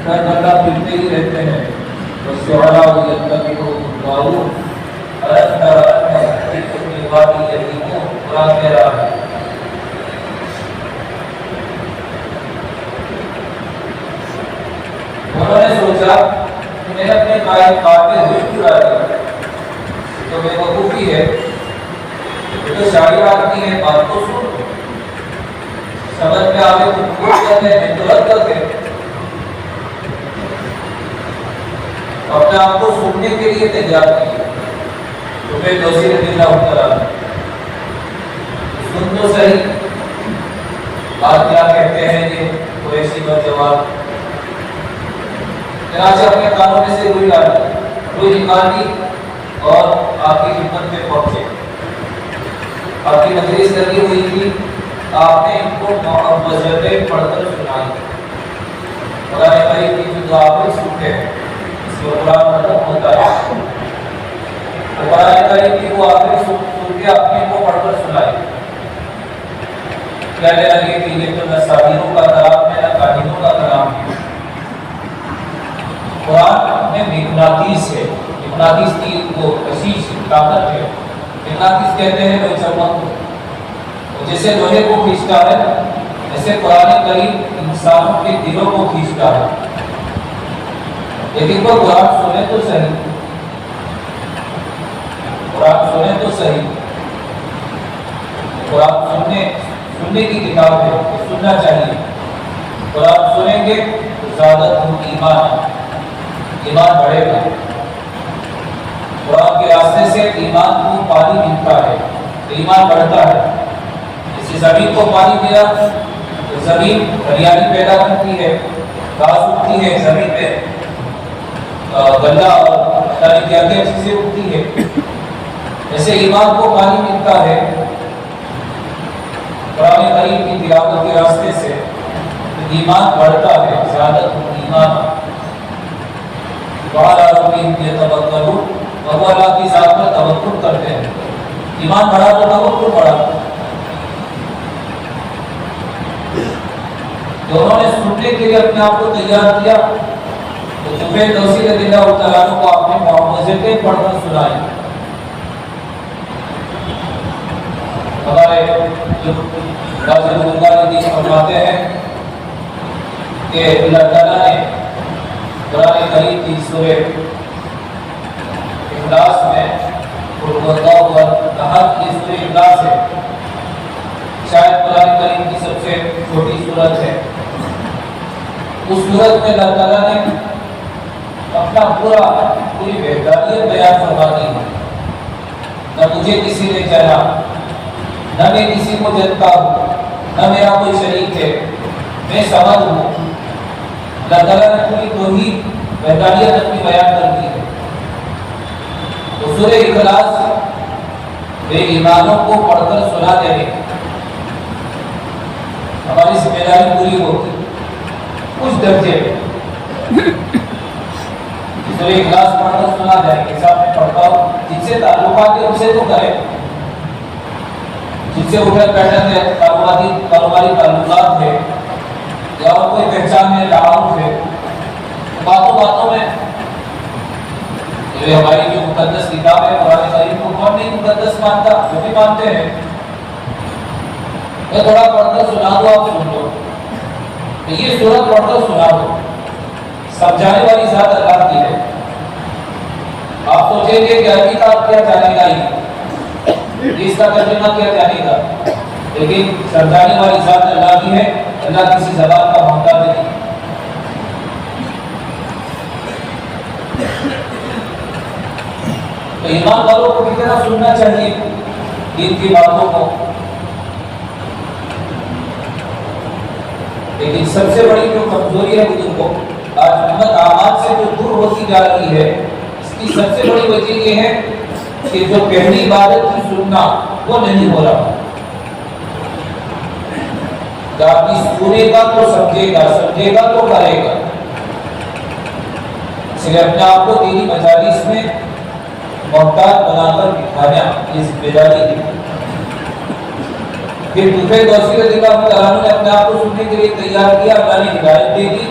سر بندہ پھرتے ہی رہتے ہیں. والشعراء يتبعهم الغاوون ألم تر أنهم في كل واد يهيمون. قرآن کہہ رہا ہے انہوں نے سوچا کہ میں اپنے قائم میں دل چرا دیا تو بے وقوفی ہے. یہ تو شاعر آدمی ہے, بات تو سن سمجھ میں آگے تو پوچھ کرتے ہیں تو رد کرتے ہیں. اپنے آپ کو سننے کے لیے تیار کیے تو پھر دوسری رضی اللہ تعالیٰ سن تو صحیح بات کیا کہتے ہیں یہ قریشی نوجوان. چنانچہ اپنے کانوں میں سے روئی نکالی اور آپ کی خدمت میں پہنچے. آپ کی مجلس لگی ہوئی تھی, آپ نے ان کو معوذتیں پڑھ کر سنائی. قرآن کریم کی جو دعا آپ سنتے ہیں اس کو قرآن مطلب ہوتا ہے. قرآن کریم کی وہ آخری سن کے اپنے کو پڑھ کر سنائی. کہنے لگے کہ یہ تو نہ شاعروں کا کلام ہے نہ کاہنوں کا کلام ہے. قرآن میں مغناطیس ہے. مغناطیس کی وہ کشش طاقت ہے. مغناطیس کہتے ہیں وہ چمک, جیسے لوہے کو کھینچتا ہے ایسے قرآن کریم انسانوں کے دلوں کو کھینچتا ہے. لیکن وہ قرآن سنے تو صحیح, قرآن سنے تو صحیح. قرآن سننے کی کتاب ہے, تو سننا چاہیے. قرآن سنیں گے تو زیادہ ایمان بڑھے گا. قرآن کے راستے سے ایمان کو پانی ملتا ہے تو ایمان بڑھتا ہے. جیسے زمین کو پانی ملا تو زمین ہریالی پیدا کرتی ہے, گھاس اگتی ہے زمین پہ, غلہ اور کیا کیا چیزیں اگتی ہے. جیسے ایمان کو پانی ملتا ہے قرآن کریم کی تلاوت کے راستے سے تو ایمان بڑھتا ہے, زیادہ ایمان. وعلیٰ ربہم یتوکلون, وہ اللہ کی ذات پر توکل کرتے ہیں. ایمان بڑھا تو توکل بڑھا. دونوں نے سننے کے لیے اپنے آپ کو تیار کیا تو جبیر دوسی رضی اللہ تعالیٰ عنہ کو آپ نے معوذتیں پڑھ کر سنائی. ہمارے جو راجہ اللہ دین فرماتے ہیں کہ اللہ تعالیٰ نے قرآن کریم کی سورہ اخلاص میں قل اللہ احد, یہ سورہ اخلاص ہے, شاید قرآن کریم کی سب سے چھوٹی سورت ہے. اس سورت میں اللہ تعالیٰ نے اپنا پوری وحدانیت بیان فرما دی ہے. نہ مجھے کسی نے جانا, نہ میں کسی کو جانتا ہوں, نہ میرا کوئی شریک ہے, میں سمجھ ہوں. اللہ تعالیٰ نے پوری توحید وحدانیت اپنی بیان کر دی ہے. تو سورہ اخلاص بے ایمانوں کو پڑھ کر سنا دینے ہماری ذمہ داری پوری ہوتی کچھ درجے میں. سورہ اخلاص پڑھ کر سنا جائے کہ صاحب میں پڑھتا ہوں, جن سے تعلقات ہے ان سے تو کرے, جن سے اٹھن بیٹھن ہے, کاروباری تعلقات ہے یا اور کوئی پہچان ہے, تعارف ہے, باتوں باتوں میں. یہ ہماری جو مقدس کتاب ہے قرآن کریم کو کون نہیں مقدس مانتا, وہ بھی مانتے ہیں. میں تھوڑا پڑھ کر سنا دو, آپ سن لو. یہ سورت پڑھ کر سنا دو. سمجھانے والی ذات اللہ کی ہے. آپ سوچیں گے کہ عربی کا کیا جانے گا, یہ اس کا ترجمہ کیا جانے گا, لیکن سمجھانے والی ذات اللہ کی ہے. اللہ کسی زبان کا محتاج نہیں. تو ایمان والوں کو کتنا سننا چاہیے دین کی باتوں کو. لیکن سب سے بڑی جو کمزوری ہے بزرگوں کو, آج امت اعمال سے جو دور ہوتی جا رہی ہے, اس کی سب سے بڑی وجہ یہ ہے کہ جو پہلی عبادت کی سننا وہ نہیں ہو رہا. آدمی سنے گا تو سمجھے گا, سمجھے گا تو کرے گا. اس لیے اپنے آپ کو دینی مجالس میں محتاج بنا کر بٹھانا یہ ذمہ داری ہے. پھر دوسرے دوسری رضی اللہ تعالیٰ نے اپنے آپ کو سننے کے لیے تیار کیا, اللہ نے ہدایت دے دی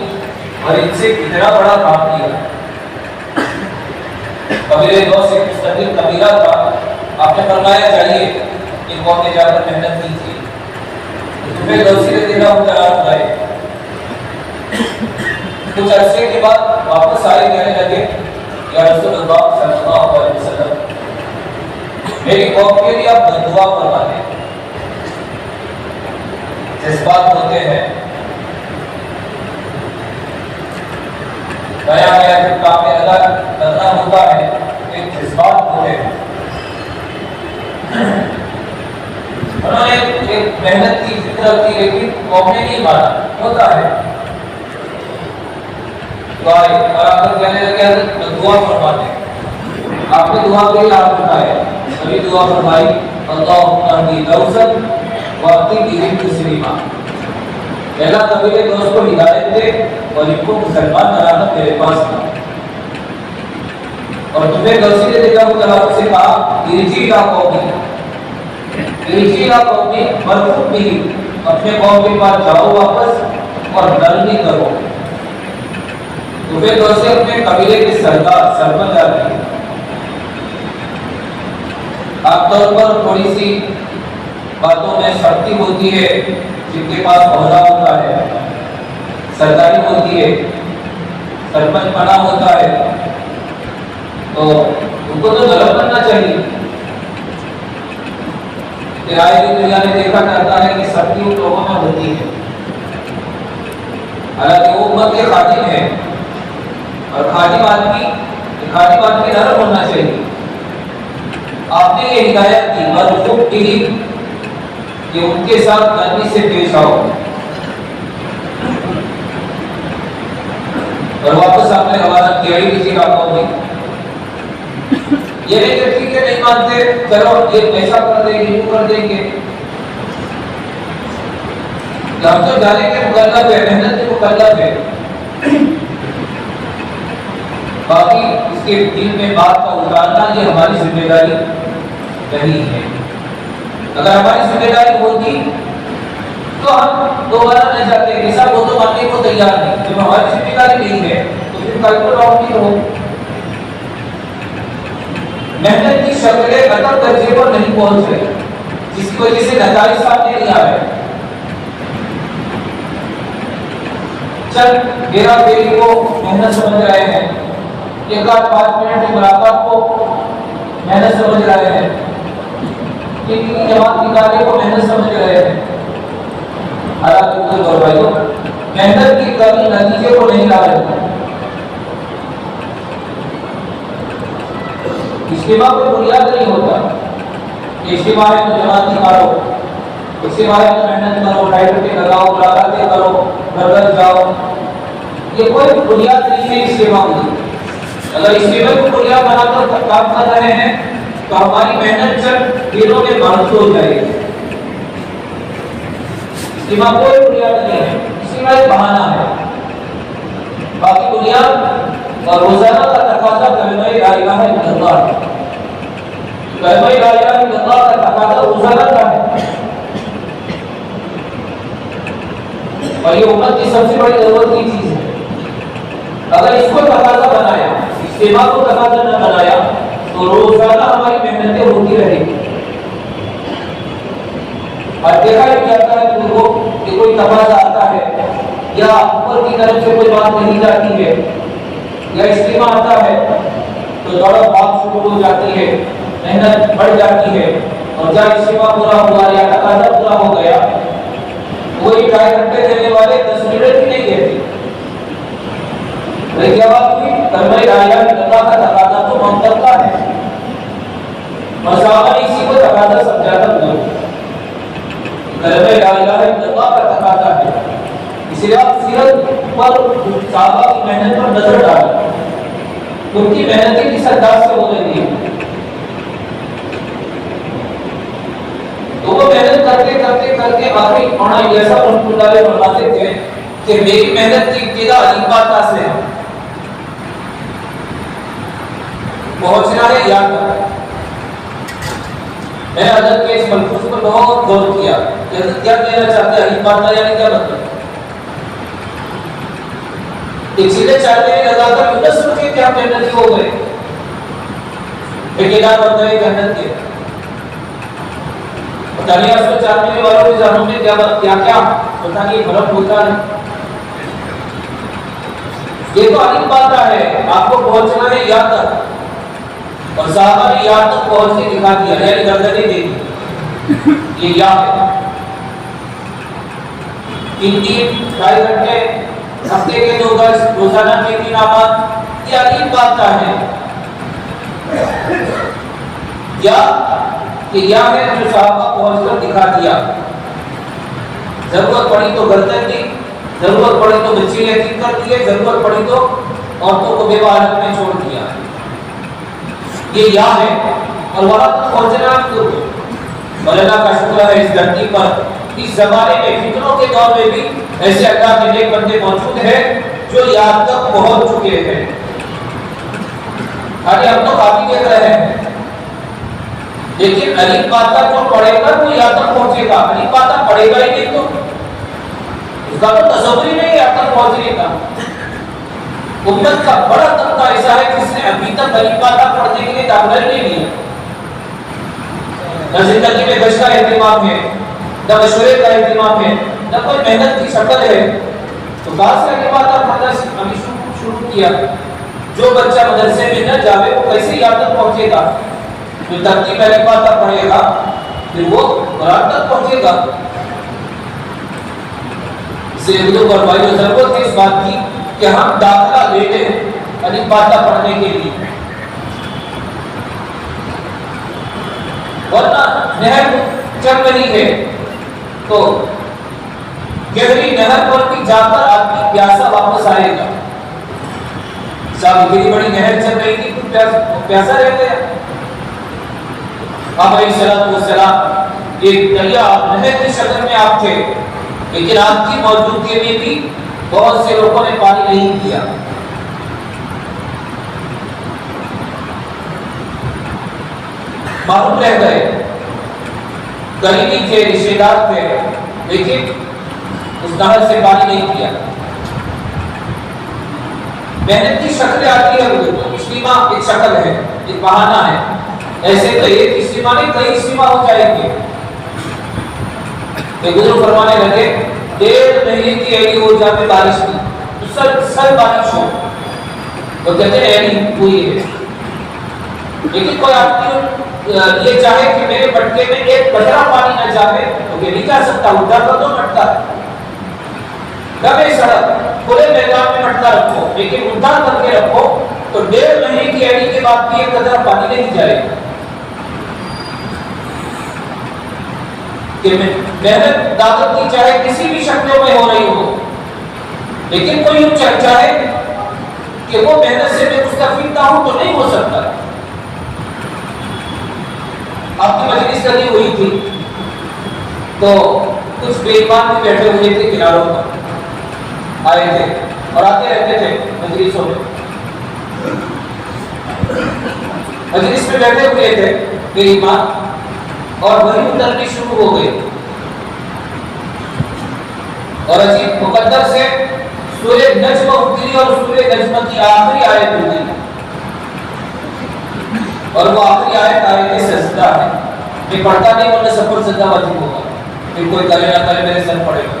اور ان سے اتنا بڑا کام کیا. قبیلے دوست ایک مستقل قبیلہ تھا. آپ نے فرمایا چاہیے کہ قوم نے جا کر محنت کیجیے. پھر دوسری رضی اللہ عنہ آئے. کچھ عرصے کے بعد واپس آئے, کہنے لگے یا رسول اللہ صلی اللہ علیہ وسلم میری قوم کے لیے آپ دعا فرما دیں. جذبات ہوتے ہیں, نیا نیا جب کام میں لگا کرنا ہوتا ہے ایک جذبات ہوتے ہیں. انہوں نے ایک محنت کی فطرت کی لیکن قوم نے نہیں مانا. ہوتا ہے تو آئے اور آ کر کہنے لگے دعا فرما دیں. آپ نے دعا کے لیے آپ اٹھائے, ابھی دعا فرمائی اللہم اہدی دوسن واقعی دین تسلیمہ. پہلا قبیلے دوست کو ہدایت دے اور ان کو مسلمان بنانا تیرے پاس تھا. اور تمہیں دوسری نے دیکھا وہ سے کہا ارجی لا قومی, ارجی لا قومی مرفوع بھی, اپنے قوم کے پاس جاؤ واپس اور نرمی کرو. تمہیں دوسرے اپنے قبیلے کے سردار سرپنچ آتے ہیں. عام طور پر تھوڑی سی باتوں میں سختی ہوتی ہے, جن کے پاس عہدہ ہوتا ہے, سرکاری ہوتی ہے, سرپنچ بنا ہوتا ہے, تو ان کو تو غلط کرنا چاہیے. کرائے کی دنیا نے دیکھا جاتا ہے کہ سختی ان لوگوں میں ہوتی ہے, حالانکہ وہ امت کے خادم ہیں اور خادم آدمی نرم ہونا چاہیے. آپ نے یہ ہدایت کی مرفوع بھی کہ ان کے ساتھ نرمی سے پیش آؤ. اور واپس آپ نے روانہ کیا ہی کسی کا قوم نہیں. یہ نہیں کہ ٹھیک ہے نہیں مانتے چلو یہ ایسا کر دیں گے یوں کر دیں گے. ہم تو جانے کے مکلف ہے, محنت کے مکلف ہے. باقی اس کے دل میں بات کا اتارنا یہ ہماری ذمہ داری نہیں ہے. اگر ہماری ذمہ داری ہوتی تو ہم دوبارہ نہیں جاتے. ایسا وہ تو ماننے کو تیار نہیں. جب ہماری ذمہ داری نہیں ہے تو پھر کل کو راؤ بھی ہو. محنت کی شکلیں قطع درجے پر نہیں پہنچ رہی, جس کی وجہ سے نتائج سامنے نہیں آ رہے. چند میرا بیری کو محنت سمجھ رہے ہیں, ایک آدھ 5 منٹ کی ملاقات کو محنت سمجھ رہے ہیں, کی جماعت نکالنے کو محنت سمجھ رہے ہیں. حالانکہ بھائیوں محنت کی کمی نتیجے کو نہیں لا رہے. اجتماع کوئی بنیاد نہیں ہوتا. اجتماع ہے تو جماعت نکالو, اجتماع ہے تو محنت کرو, 2.5 گھنٹے لگاؤ, ملاقاتیں کرو, گھر گھر جاؤ. یہ کوئی بنیاد نہیں ہے اجتماع کی. اگر اجتماع کو بنیاد بنا کر کام کر رہے ہیں تو ہماری محنت چند دنوں میں بند ہو جائے گی. اجتماع کوئی بنیاد نہیں ہے, اجتماع ایک بہانہ ہے. باقی بنیاد اور روزانہ کا تقاضا کلمہ لا الہ الا اللہ ہے. کلمہ لا الہ الا اللہ کا تقاضا روزانہ کا ہے. اور یہ امت کی سب سے بڑی ضرورت کی چیز ہے. اگر اس کو تقاضا بنایا, اجتماع کو تقاضا نہ بنایا تو روزانہ ہماری محنتیں ہوتی رہے گی. اور دیکھا بھی جاتا ہے کہ کوئی تقاضا آتا ہے یا اوپر کی طرف سے کوئی بات نہیں جاتی ہے یا اجتماع آتا ہے تو دوڑ بھاگ شروع ہو جاتی ہے, محنت بڑھ جاتی ہے. اور جب اجتماع پورا ہوا یا تقاضا پورا ہو گیا, وہی 2.5 گھنٹے دینے والے 10 منٹ بھی نہیں دیتے. کیا بات ہوئی؟ کلمہ لا الہ الا اللہ کا تقاضا تو منطق کا ہے. صحابہ نے اسی کو تقاضا سمجھا تھا. کلمہ لا الہ الا اللہ کا تقاضا ہے. اس لیے آپ سیرت پر صحابہ کی محنت پر نظر ڈالیں. ان کی محنتیں کس انداز سے ہو رہی ہیں. تو وہ محنت کرتے کرتے کرتے آخری پڑھا ایسا رحمۃ اللہ علیہ فرماتے تھے کہ میری محنت کی ابتدا الف تا سے ہے. پہنچنا ہے یاد کرنا. میں نے حضرت کے اس ملفوظ پر بہت غور کیا کہ حضرت کیا کہنا چاہتے ہیں الف تا یعنی کیا مطلب. ایک سیدھے چلنے میں لگا کر نہ سوچے کہ ہم جنتی ہو گئے، ٹھیکیدار بن گئے جنت کے. پتہ نہیں اس کو چاہنے والوں کے ذہنوں میں کیا پتہ نہیں غلط ہوتا ہے. یہ تو علی بات ہے، آپ کو پہنچنا ہے یہاں تک، اور صحابہ نے یہاں تک پہنچ کے دکھا دیا، یعنی گردنیں دے دی. یہ یا ہے 3-3 گھنٹے، ہفتے کے 2 گز، روزانہ کے 3 نماز، یہ علی بات ہے. یا کہ یا ہے جو صحابہ پہنچ کر دکھا دیا. ضرورت پڑی تو گردن دی، ضرورت پڑی تو بچے یتیم کر دیے، ضرورت پڑی تو عورتوں کو بیوہ حالت میں چھوڑ دیا. یہ یا ہے، اور وہاں تک پہنچنا تو اور اللہ کا شکر ہے اس دھرتی پر اس زمانے میں فتنوں کے دور میں بھی ایسے اللہ کے نیک بندے موجود ہیں جو یہاں تک پہنچ چکے ہیں. ہم تو کافی دیکھ رہے ہیں، لیکن علی پاتا جو پڑھے گا وہ یہاں تک پہنچے گا. علی پاتا پڑھے گا ہی نہیں تو اس کا تو تصور ہی نہیں یہاں تک پہنچنے کا. امت کا بڑا طبقہ ایسا ہے جس نے ابھی تک علی پاتا پڑھنے کے لیے داخلہ نہیں لیا. نہ زندگی میں گشت کا اہتمام ہے، نہ مشورے کا اہتمام ہے، نہ کوئی محنت کی شکل ہے. تو کہاں سے علی پاتا پڑھنا ابھی شروع کیا؟ جو بچہ مدرسے میں نہ جاوے وہ کیسے یہاں تک پہنچے گا؟ جو ترتیب علی پاتا پڑھے گا پھر وہ قرآن تک پہنچے گا. سے اردو پر بھائی جو ضرورت ہے اس بات کی کہ ہم داخلہ لے لیں علی پاتا پڑھنے کے لیے. ورنہ نہر چل رہی ہے تو گہری نہر پر بھی جا کر آدمی پیاسا واپس آئے گا. صاحب اتنی بڑی نہر چل رہی تھی تو پیاسا رہ گیا. آپ علیہ السلام ایک دریا نہر کی شکل میں آپ تھے، لیکن آپ کی موجودگی میں بھی بہت سے لوگوں نے پانی نہیں پیا. معلوم رہ گئے، قریبی تھے، رشتے دار تھے، لیکن اس نہر سے پانی نہیں پیا. محنت کی شکلیں آتی ہے، اجتماع ایک شکل ہے، ایک بہانہ ہے. ایسے تو ایک اجتماع نہیں کئی اجتماع ہو جائیں گے. ایک بزرگ فرمانے لگے 1.5 مہینے کی ایڑی ہو جائے بارش کی، مسلسل بارش ہو تو کہتے ہیں ایڑی ہوئی ہے. لیکن کوئی آدمی یہ چاہے کہ میرے مٹکے میں ایک قطرہ پانی نہ جائے تو یہ نہیں جا سکتا. اٹھا کر تو مٹکا دبے سڑک کھلے میدان میں مٹکا رکھو، لیکن اٹھا کر کے رکھو تو 1.5 مہینے کی ایڑی کے بعد بھی ایک قطرہ پانی نہیں جائے گا. کہ محنت طاقت کی چاہے کسی بھی شکلوں میں ہو رہی ہو، لیکن کوئی یوں چاہے کہ وہ محنت سے میں مستفید نہ ہوں تو نہیں ہو سکتا. آپ کی مجلس لگی ہوئی تھی تو کچھ بے ایمان بھی بیٹھے ہوئے تھے کناروں پر، آئے تھے اور آتے رہتے تھے مجلسوں میں. مجلس میں بیٹھے ہوئے تھے بے ایمان اور وہی اترنی شروع ہو گئی اور عجیب مقدر سے سورہ نجم اتری اور سورہ نجم کی آخری آیت اتری اور وہ آخری آیت آیت سجدہ ہے. میں پڑھتا نہیں ورنہ سب پر سجدہ واجب ہوگا، پھر کوئی کرے نہ کرے میرے سر پڑے گا.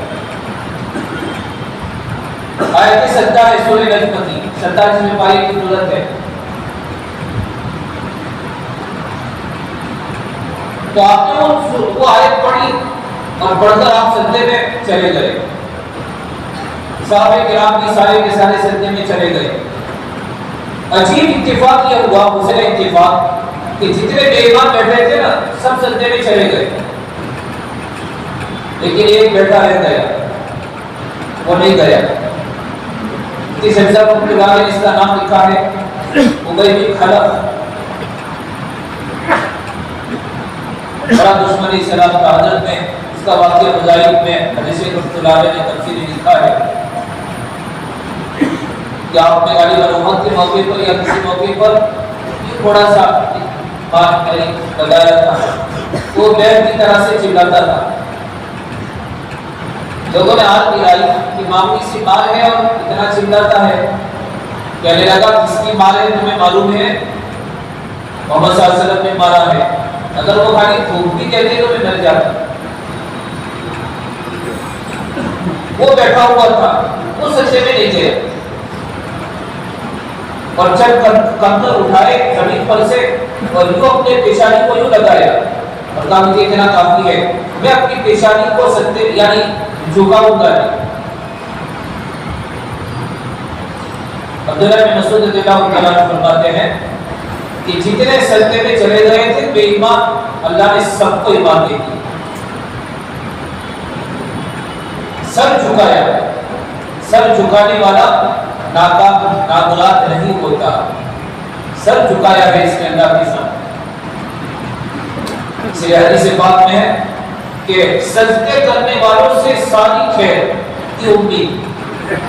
آیت سجدہ ہے سورہ نجم کی 47 میں پاری کی ضرورت ہے. تو آپ نے وہ آیت پڑھی اور پڑھ کر آپ سجدے میں چلے گئے. صحابہ کرام بھی سارے کے سارے سجدے میں چلے گئے. عجیب اتفاق یہ ہوا، حسن اتفاق کہ جتنے بے ایمان بیٹھے تھے نا سب سجدے میں چلے گئے، لیکن ایک بیٹھا رہ گیا، وہ نہیں گیا. اس حفظہ کو نے اس کا نام لکھا ہے ابی بن خلف. بڑا دشمنی سلام کا حضرت میں اس کا واقعہ مذاہب میں حدیث رسول نے تفصیلی لکھا ہے کہ آپ نے علی بن کے موقع پر یا کسی موقع پر تھوڑا سا بات لگایا تھا، وہ بیل کی طرح سے چلاتا تھا. لوگوں نے ہاتھ ملائی کہ معمولی سی مال ہے اور اتنا چلاتا ہے. کہنے لگا کس کی مال ہے تمہیں معلوم ہے؟ محمد صلی اللہ علیہ وسلم نے مارا ہے. اگر وہ خالی تھوک بھی کہتے تو میں مر جاتا. وہ بیٹھا ہوا تھا, وہ سچے میں نہیں گیا, اور جب کندر اٹھائے زمین پر سے اور یوں اپنے پیشانی کو یوں لگایا اور کہا مجھے اتنا کافی ہے, میں اپنی پیشانی کو سجدے یعنی جھکاؤں گا نہیں. عبداللہ بن مسعود رضی اللہ عنہ فرماتے ہیں کہ جتنے سجدے میں چلے گئے تھے بے ایمان اللہ نے سب کو ایمان دے دی. سر جھکایا, سر جھکانے والا ناکام نامراد نہیں ہوتا, سر جھکایا ہے اس نے اللہ کے سامنے. اس لیے حدیث پاک میں ہے کہ سجدے کرنے والوں سے ساری خیر کی امید,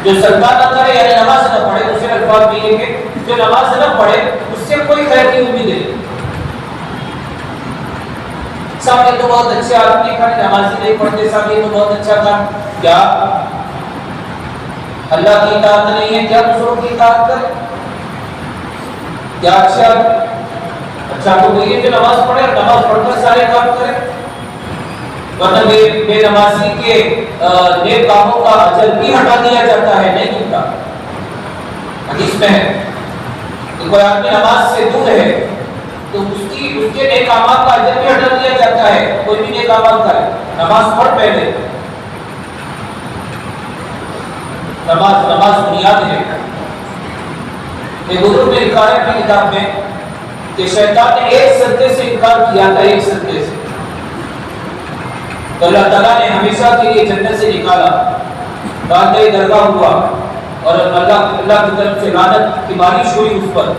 جو سجدہ نہ کرے یعنی نماز نہ پڑھے, دوسرے الفاظ میں یہ کہ جو نماز نہ پڑھے اس سے کوئی خیر کی امید نہیں. سامنے تو بہت اچھے آدمی کھڑے نماز نہیں پڑھتے, سامنے تو بہت اچھا کام, کیا اللہ کی اطاعت نہیں ہے, کیا دوسروں کی اطاعت کرے, کیا اچھا تو وہی ہے جو نماز پڑھے اور نماز پڑھ کر سارے کام کرے, ورنہ بے نمازی کے نیک کاموں کا اجر بھی ہٹا دیا جاتا ہے, نہیں ملتا. حدیث میں ہے کہ کوئی آدمی نماز سے دور ہے تو اس کے نیک کامات کا اجر بھی ہٹا دیا جاتا ہے. کوئی بھی نیک کامات کرے, نماز پڑھ پہلے, نماز بنیاد ہے. یہ بزرگ نے لکھا ہے اپنی کتاب میں کہ شیطان نے ایک سجدے سے انکار کیا تھا, ایک سجدے سے, تو اللہ تعالیٰ نے ہمیشہ کے لیے جنت سے نکالا, باندھے درگاہ ہوا اور اللہ کی طرف سے لعنت کی بارش ہوئی اس پر.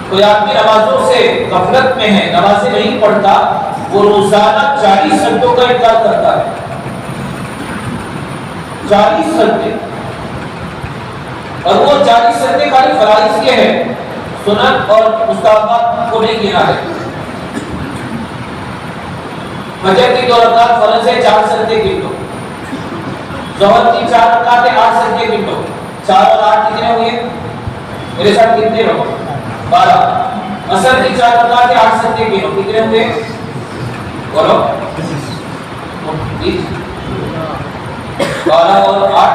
کوئی آدمی نمازوں سے غفلت میں ہے, نمازیں نہیں پڑھتا, وہ روزانہ 40 سجدوں کا انکار کرتا ہے. 40 سجدے, اور وہ 40 سجدے خالی فرائض کے ہیں, سنن اور مستحبات کو نہیں گنا ہے. فجر کی 2 رکعت فرض ہے, 4 سجدے گن لو. ظہر کی 4 رکعت ہے, 8 سجدے گن لو. 4 اور 8 کتنے ہوئے؟ میرے ساتھ کتنے رہو؟ 12. عصر کی 4 رکعت ہے, 8 سجدے گن لو, کتنے ہوئے؟ بولو 12 اور 8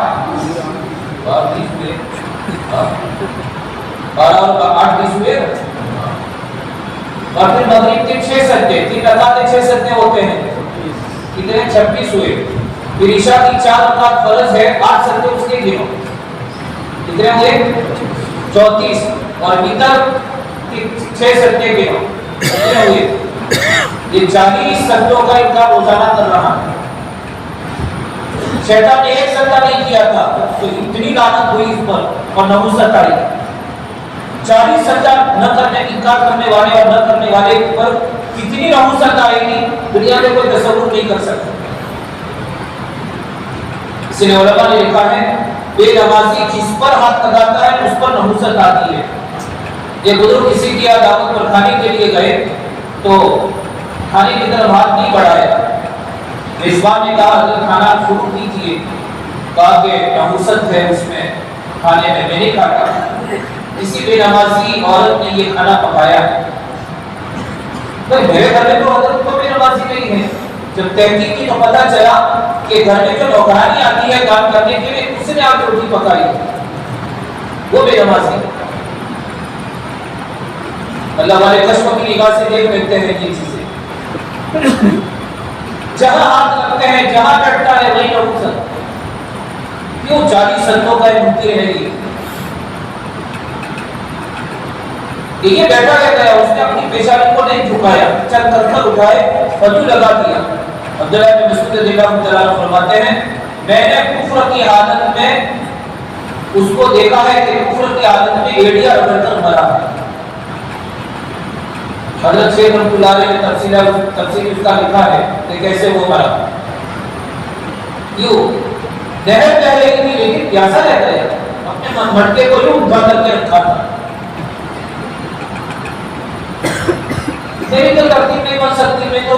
20 ہوئے. 12 اور 8 20 ہوئے. اور پھر مغرب کے 6 سجدے, 3 رکعتیں 6 سجدے ہوتے ہیں, کتنے؟ 26 ہوئے. پھر عشاء کی 4 رکعت فرض ہے, 8 سجدے اس کے گنو, کتنے ہوئے؟ 34. اور وتر کی 6 سجدے گنو, کتنے ہوئے؟ یہ 40 سجدوں کا انکار روزانہ کر رہا ہے. شیطان نے ایک سجدہ نہیں کیا تھا تو اتنی لعنت ہوئی اس پر اور نحوست آئی. 40 سجدہ نہ کرنے انکار کرنے والے اور نہ کرنے والے پر کتنی نحوست آئے گی دنیا میں کوئی تصور نہیں کر سکتا. اس لیے علماء نے لکھا ہے بے نمازی جس پر ہاتھ لگاتا ہے اس پر نحوست آتی ہے. یہ بزرگ کسی کی دعوت پر کھانے کے لیے گئے تو کھانے کی طرف ہاتھ نہیں بڑھایا. رضوان نے کہا کہ کھانا شروع کیجیے, کہا کہ نحوست ہے اس میں کھانے میں, میں نہیں کھاتا. کسی بے نمازی عورت نے یہ کھانا پکایا ہے. میرے گھر میں تو حضرت کو بے نمازی نہیں ہے. جب تحقیق کی تو پتہ چلا کہ گھر میں جو نوکرانی آتی ہے کام کرنے کے لیے اس نے آج روٹی پکائی, وہ بے نمازی. اللہ والے چشموں کی نگاہ سے دیکھ لیتے ہیں یہ چیزیں. جہاں ہاتھ لگتے ہیں, جہاں کٹتا ہے وہی نحوست. کیوں 40 سجدوں کا ممکن رہے گی؟ یہ بیٹھا رہتا ہے, اس نے اپنی پیشانی کو نہیں جھکایا, چند پتھر اٹھائے اور یوں لگا دیا. عبداللہ بن مسعود رضی اللہ عنہ فرماتے ہیں میں نے کفر کی حالت میں اس کو دیکھا ہے کہ کفر کی حالت میں ایڑیاں رگڑ کر مرا ہے. حضرت شیخ رحمۃ اللہ علیہ نے تفسیر اس کا لکھا ہے کہ کیسے وہ مرا. کیوں؟ نہر بہ رہی تھی لیکن پیاسا رہتا ہے, اپنے مٹکے کو یوں اٹھا کر کے رکھا تھا. میری تو ترتیب نہیں بن سکتی, میں تو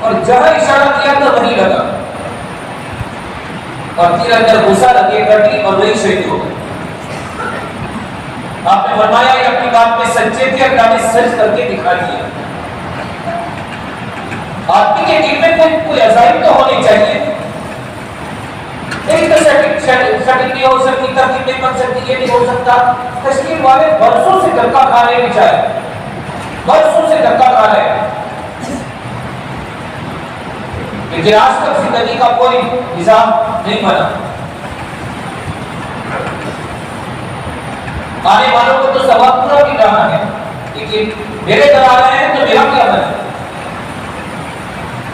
اور جہاں اشارہ کیا تو وہیں لگا، اور تیر اندر گھسا، لگے کٹی اور وہی شہید ہو گئے۔ آپ نے فرمایا یہ اپنی بات میں سچے تھے، اللہ نے سچ کر کے دکھا دیا۔ آدمی کے دل میں کوئی عزائم تو ہونی چاہیے، ایک تو سٹنگ نہیں ہو سکتی، ترتیب نہیں بن سکتی، یہ نہیں ہو سکتا۔ تشکیل والے برسوں سے دھکا کھا رہے ہیں، بیچارے برسوں سے دھکا کھا رہے ہیں، لیکن آج تک زندگی کا کوئی نظام نہیں بنا۔ آنے والوں کو تو ثواب پورا بھی رہا ہے، لیکن میرے گھر آ رہے ہیں تو میرا کیا بنا؟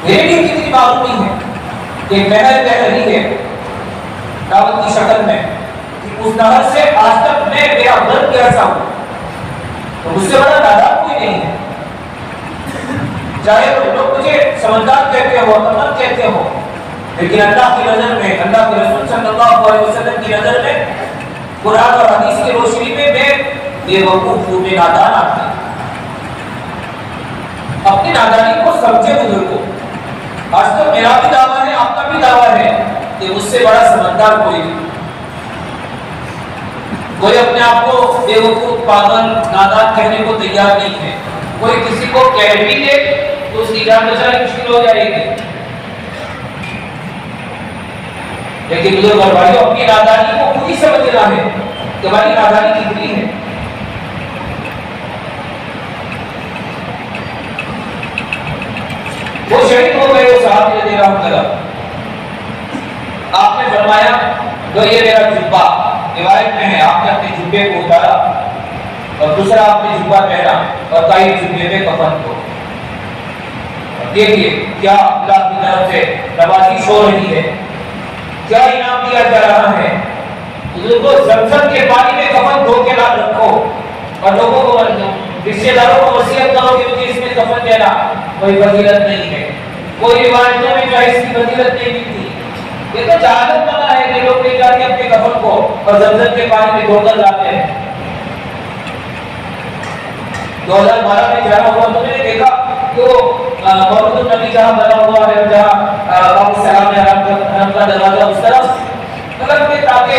میرے لیے کتنی معلومی ہے کہ محل بہ رہی ہے دعوت کی شکل میں، کہ اس نہر سے آج تک میں میرا گھر کیسا ہوں، تو مجھ سے بڑا نادان کوئی نہیں ہے۔ چاہے لوگ مجھے سمجھدار کہتے ہو، عقلمند کہتے ہو، لیکن اللہ کی نظر میں، اللہ کے رسول صلی اللہ علیہ وسلم کی نظر میں، قرآن اور حدیث کی روشنی میں بے وقوف ہوں، بے نادان آدمی۔ اپنی نادانی کو سمجھے بزرگوں۔ آج تک میرا بھی دعویٰ ہے، آپ کا بھی دعویٰ ہے کہ مجھ سے بڑا سمجھدار کوئی نہیں۔ کوئی اپنے آپ کو بے وقوف، پاگل، نادان کہنے کو تیار نہیں ہے۔ کوئی کسی کو کہہ بھی دے تو اس کی جان بچانا مشکل ہو جائے گی۔ لیکن بزرگ اور بھائیوں، اپنی نادانی کو خود ہی سمجھنا ہے کہ ہماری نادانی کتنی ہے۔ وہ شہید ہو گئے، وہ صحابی رضی اللہ عنہ۔ آپ نے فرمایا جو یہ میرا جبہ، روایت میں ہے آپ نے اپنے جبے کو اتارا اور دوسرا آپ نے جبہ پہنا اور کئی جبے میں کفن کو۔ دیکھیے کیا اللہ کی طرف سے نوازش ہو رہی ہے، کیا انعام دیا جا رہا ہے۔ لوگوں زمزم کے پانی میں کفن دھو کے نہ رکھو اور لوگوں کو، رشتے داروں کو وصیت کرو کہ مجھے اس میں کفن دینا، کوئی فضیلت نہیں ہے۔ کوئی روایتوں میں جو ہے اس کی فضیلت نہیں ملتی۔ یہ تو جہالت بنا ہے کہ لوگ لے جاتے ہیں اپنے کفن کو اور زمزم کے پانی میں دھو کر لاتے ہیں۔ 2012 میں جہاں ہوا تو میں نے دیکھا کہ وہ مولود النبی جہاں بنا ہوا ہے، جہاں باب السلام حرم کا دروازہ اس طرف، مطلب کہ تاکہ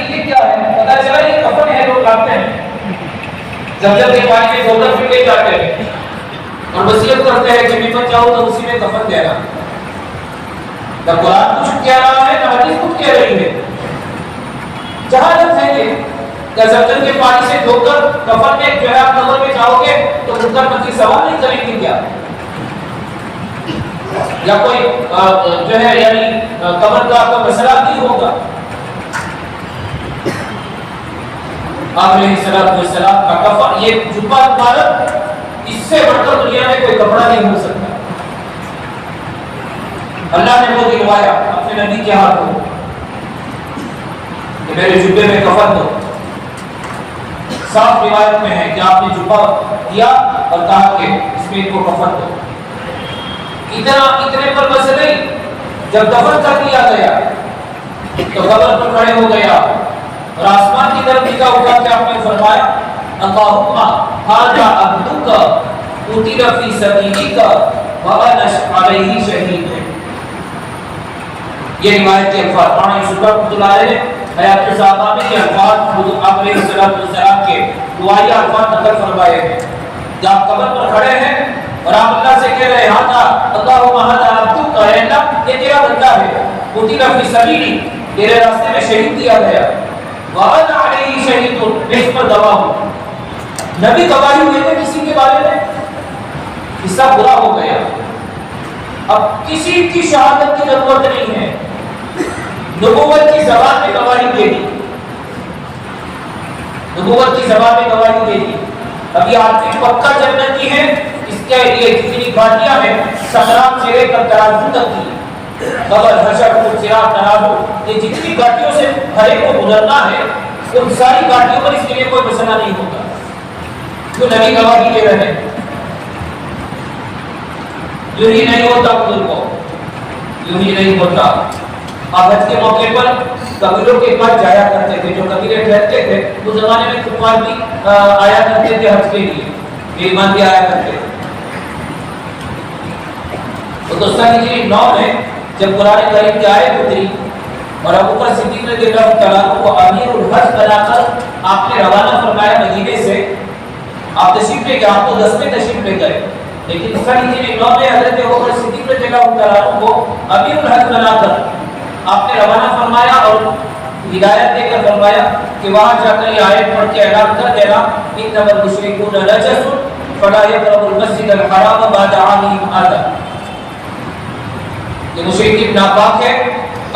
یہ کیا ہے پتا چلا یہ کفن ہے، لوگ لاتے ہیں زمزم کے پانی میں دھو کر پھر لے جاتے ہیں اور وصیت کرتے ہیں کہ میں چاہوں تو اسی میں کفن دینا۔ نہ قرآن کچھ کہہ رہا ہے، نہ حدیث کچھ کہہ رہی ہے، جہالت ہے یہ۔ کہ زمزم کے پانی سے دھو کر کفن میں جو ہے آپ قبر میں جاؤ گے تو منکر نکیر سوال نہیں کریں گے کیا؟ یا کوئی جو ہے یعنی قبر کا آپ کا مسئلہ نہیں ہوگا؟ آپ علیہ السلام کا کفن، یہ جبہ مبارک، اس سے بڑھ کر دنیا میں کوئی کپڑا نہیں ہو سکتا۔ اللہ نے وہ دلوایا اپنے نبی کے ہاتھوں کہ میرے جبے میں کفن دو۔ صاف روایت میں ہے کہ آپ نے جبہ دیا اور کہا کہ اس میں کو کفن دو۔ اتنے پر بس نہیں، جب دفن کر دیا گیا تو قبر پر کھڑے ہو گیا اور آسمان کی طرف نگاہ اٹھا کے آپ نے فرمایا اللہم ھذا عبدک قتل فی سبیلک وانا علیہ شہید۔ یہ روایت کے الفاظ قرآن یوسف رحمۃ اللہ علیہ حیات صحابہ میں یہ الفاظ آپ علیہ السلام کے دعائیہ الفاظ نقل فرمائے ہیں۔ جب آپ قبر پر کھڑے ہیں اور آپ اللہ سے کہہ رہے ہیں اللہم ھذا عبدک، اے اللہ یہ تیرا بندہ ہے، قتل فی سبیلک، تیرے راستے میں شہید دیا گیا، وانا علیہ شہید، میں اس پر گواہ ہوں۔ نبی گواہی دیتے کسی کے بارے میں، حصہ برا ہو گیا، اب کسی کی شہادت کی ضرورت نہیں ہے، نبوت کی زبان میں گواہی دے دی، نبوت کی زبان میں گواہی دے دی۔ اب یہ آدمی پکا جنتی ہے، اس کے لیے جتنی گاڑیاں ہیں سکرات سے لے کر ترازو تک کی، قبر، حشر، صراط، ترازو، یہ جتنی گاڑیوں سے ہر ایک کو گزرنا ہے ان ساری گاڑیوں پر اس کے لیے کوئی مسئلہ نہیں ہوگا، جو نبی گواہی دے رہے ہیں۔ یوں ہی نہیں ہوتا بزرگوں، یوں ہی نہیں ہوتا۔ آپ حج کے موقع پر قبیلوں کے پاس جایا کرتے تھے، جو قبیلے ٹھہرتے تھے اس زمانے میں کفار بھی آیا کرتے تھے حج کے لیے، میزبان بھی آیا کرتے تھے۔ تو سن ہجری 9 میں جب قرآن کریم کی آیت اتری اور ابو بکر صدیق رضی اللہ تعالیٰ عنہ کو امیر الحج بنا کر آپ نے روانہ فرمایا مدینے سے، آپ تشریف لے گئے، آپ تو 10 میں تشریف لے گئے، لیکن سن ہجری 9 میں حضرت ابو بکر صدیق رضی اللہ تعالیٰ عنہ کو امیر الحج بنا کر آپ نے روانہ فرمایا اور ہدایت دے کر فرمایا کہ وہاں جا کر یہ آیت پڑھ کے اعلان کر دینا انما المشركون نجس فلا يقربوا المسجد الحرام بعد عامهم هذا، یہ مشرکین ناپاک ہے،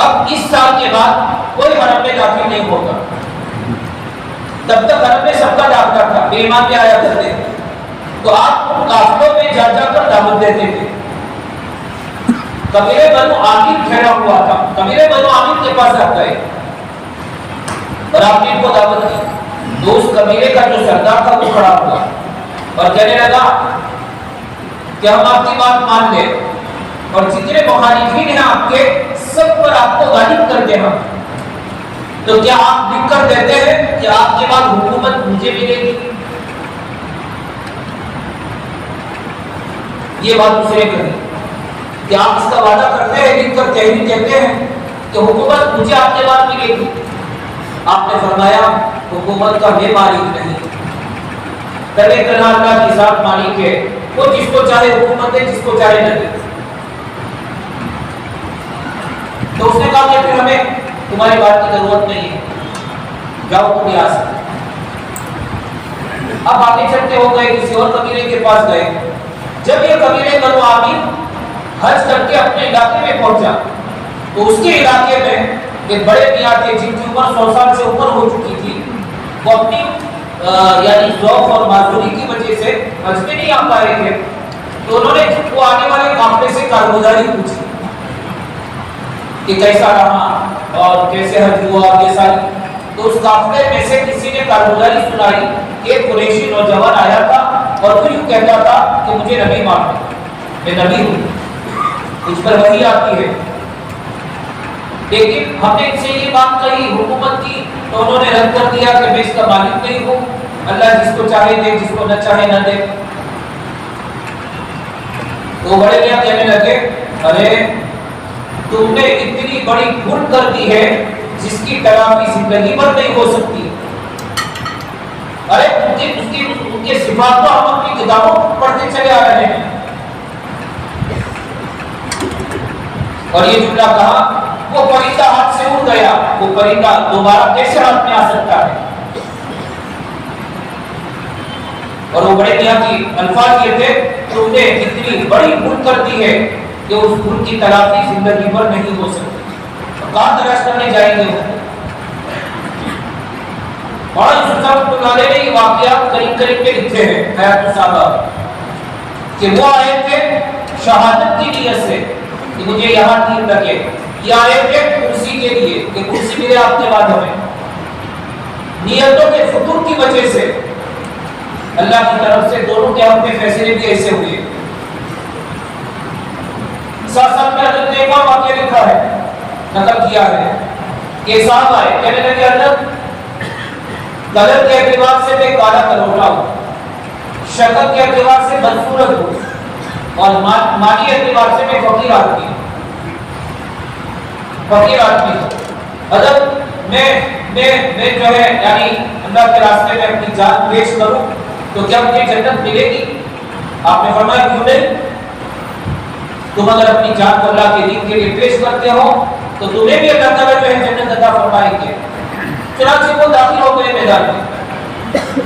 اب اس سال کے بعد کوئی حرم میں داخل نہیں ہوگا۔ تب تک حرم میں سب کا داخلہ تھا، بے ایمان میں آیا کرتے تھے، تو آپ قافلوں میں جا جا کر دعوت دیتے تھے۔ قبیلے بنو عامر ٹھہرا ہوا تھا، قبیلے بنو عامر کے پاس آپ گئے اور آپ نے ان کو دعوت دی، تو اس قبیلے کا جو سردار تھا وہ کھڑا ہوا اور کہنے لگا کہ ہم آپ کی بات مان لیں اور جتنے مخالفین ہیں آپ کے سب پر آپ کو غالب کر دیں ہم، تو کیا آپ لکھ کر دیتے ہیں کہ آپ کے بعد حکومت مجھے ملے گی؟ یہ بات دوسرے کہی کہ آپ اس کا وعدہ کرتے ہیں، لکھ کر تحریر کہتے ہیں کہ حکومت مجھے آپ کے بعد ملے گی؟ آپ نے فرمایا حکومت کا میں مالک نہیں، تبے تنہا اللہ کی ذات مالک ہے، وہ جس کو چاہے حکومت دے، جس کو چاہے نہ دے۔ تو اس نے کہا کہ پھر ہمیں تمہاری بات کی ضرورت نہیں ہے، جاؤ تم یہاں سے۔ اب آگے چلتے ہو گئے، کسی اور قبیلے کے پاس گئے، جب یہ قبیلے بنو عامر حج کر کے اپنے علاقے میں پہنچا تو اس کے علاقے میں ایک بڑے میاں تھے جن کی عمر 100 سال سے اوپر ہو چکی تھی، وہ اپنی یعنی ذوق اور معذوری کی وجہ سے حج میں نہیں آ پائے تھے، تو انہوں نے وہ آنے والے قافلے سے کارگزاری پوچھی کہ کیسا رہا اور کیسے حج ہوا یہ ساری، تو اس قافلے میں سے کسی نے کارگزاری سنائی کہ ایک قریشی نوجوان آیا تھا اور وہ یوں کہتا تھا کہ مجھے نبی مان لو، میں نبی ہوں، مجھ پر وحی آتی ہے، لیکن ہم نے ان سے یہ بات کہی حکومت کی تو انہوں نے رد کر دیا کہ میں اس کا مالک نہیں ہوں، اللہ جس کو چاہے دے، جس کو نہ چاہے نہ دے۔ تو بڑے میاں کہنے لگے ارے تم نے اتنی بڑی بھول کر دی ہے جس کی تلافی زندگی بھر نہیں ہو سکتی، ارے ان کے صفات تو ہم اپنی کتابوں پڑھتے چلے آ رہے ہیں، اور یہ جملہ کہا وہ پرندہ ہاتھ سے اڑ گیا، وہ پرندہ دوبارہ کیسے ہاتھ میں آ سکتا ہے؟ اور وہ بڑے میاں کی الفاظ یہ تھے تم نے اتنی بڑی بھول کر دی ہے کہ اس بھول کی تلافی زندگی بھر نہیں ہو سکتی، کہاں تلاش کرنے جائیں گے؟ اور یوسف رحمۃ اللہ نے یہ واقعات قریب قریب کے لکھے ہیں حیات الصحابہ کہ وہ آئے تھے شہادت کی نیت سے کہ مجھے یہاں تیر لگے، یہ آئے تھے کرسی کے لیے کہ کرسی ملے آپ کے بعد ہمیں، نیتوں کے فطور کی وجہ سے اللہ کی طرف سے دونوں کے اپنے فیصلے بھی ایسے ہوئے۔ ساتھ ساتھ میں حضرت نے ایک اور واقعہ لکھا ہے، نقل کیا ہے کہ صاحب آئے کہنے لگے حضرت کلر کے اعتبار سے میں کالا کلوٹا ہوں، شکل کے اعتبار سے بدصورت ہوں، اور مالی اعتبار سے میں فقیر آدمی ہوں، حضرت میں جو ہے یعنی اللہ کے راستے میں اپنی جان پیش کروں تو کیا مجھے جنت ملے گی؟ آپ نے فرمایا کیوں نہیں، تم اگر اپنی جان کو اللہ کے دین کے لیے پیش کرتے ہو تو تمہیں بھی اللہ تعالیٰ جو ہے جنت عطا فرمائیں گے۔ چنانچہ وہ داخل ہو گئے میدان میں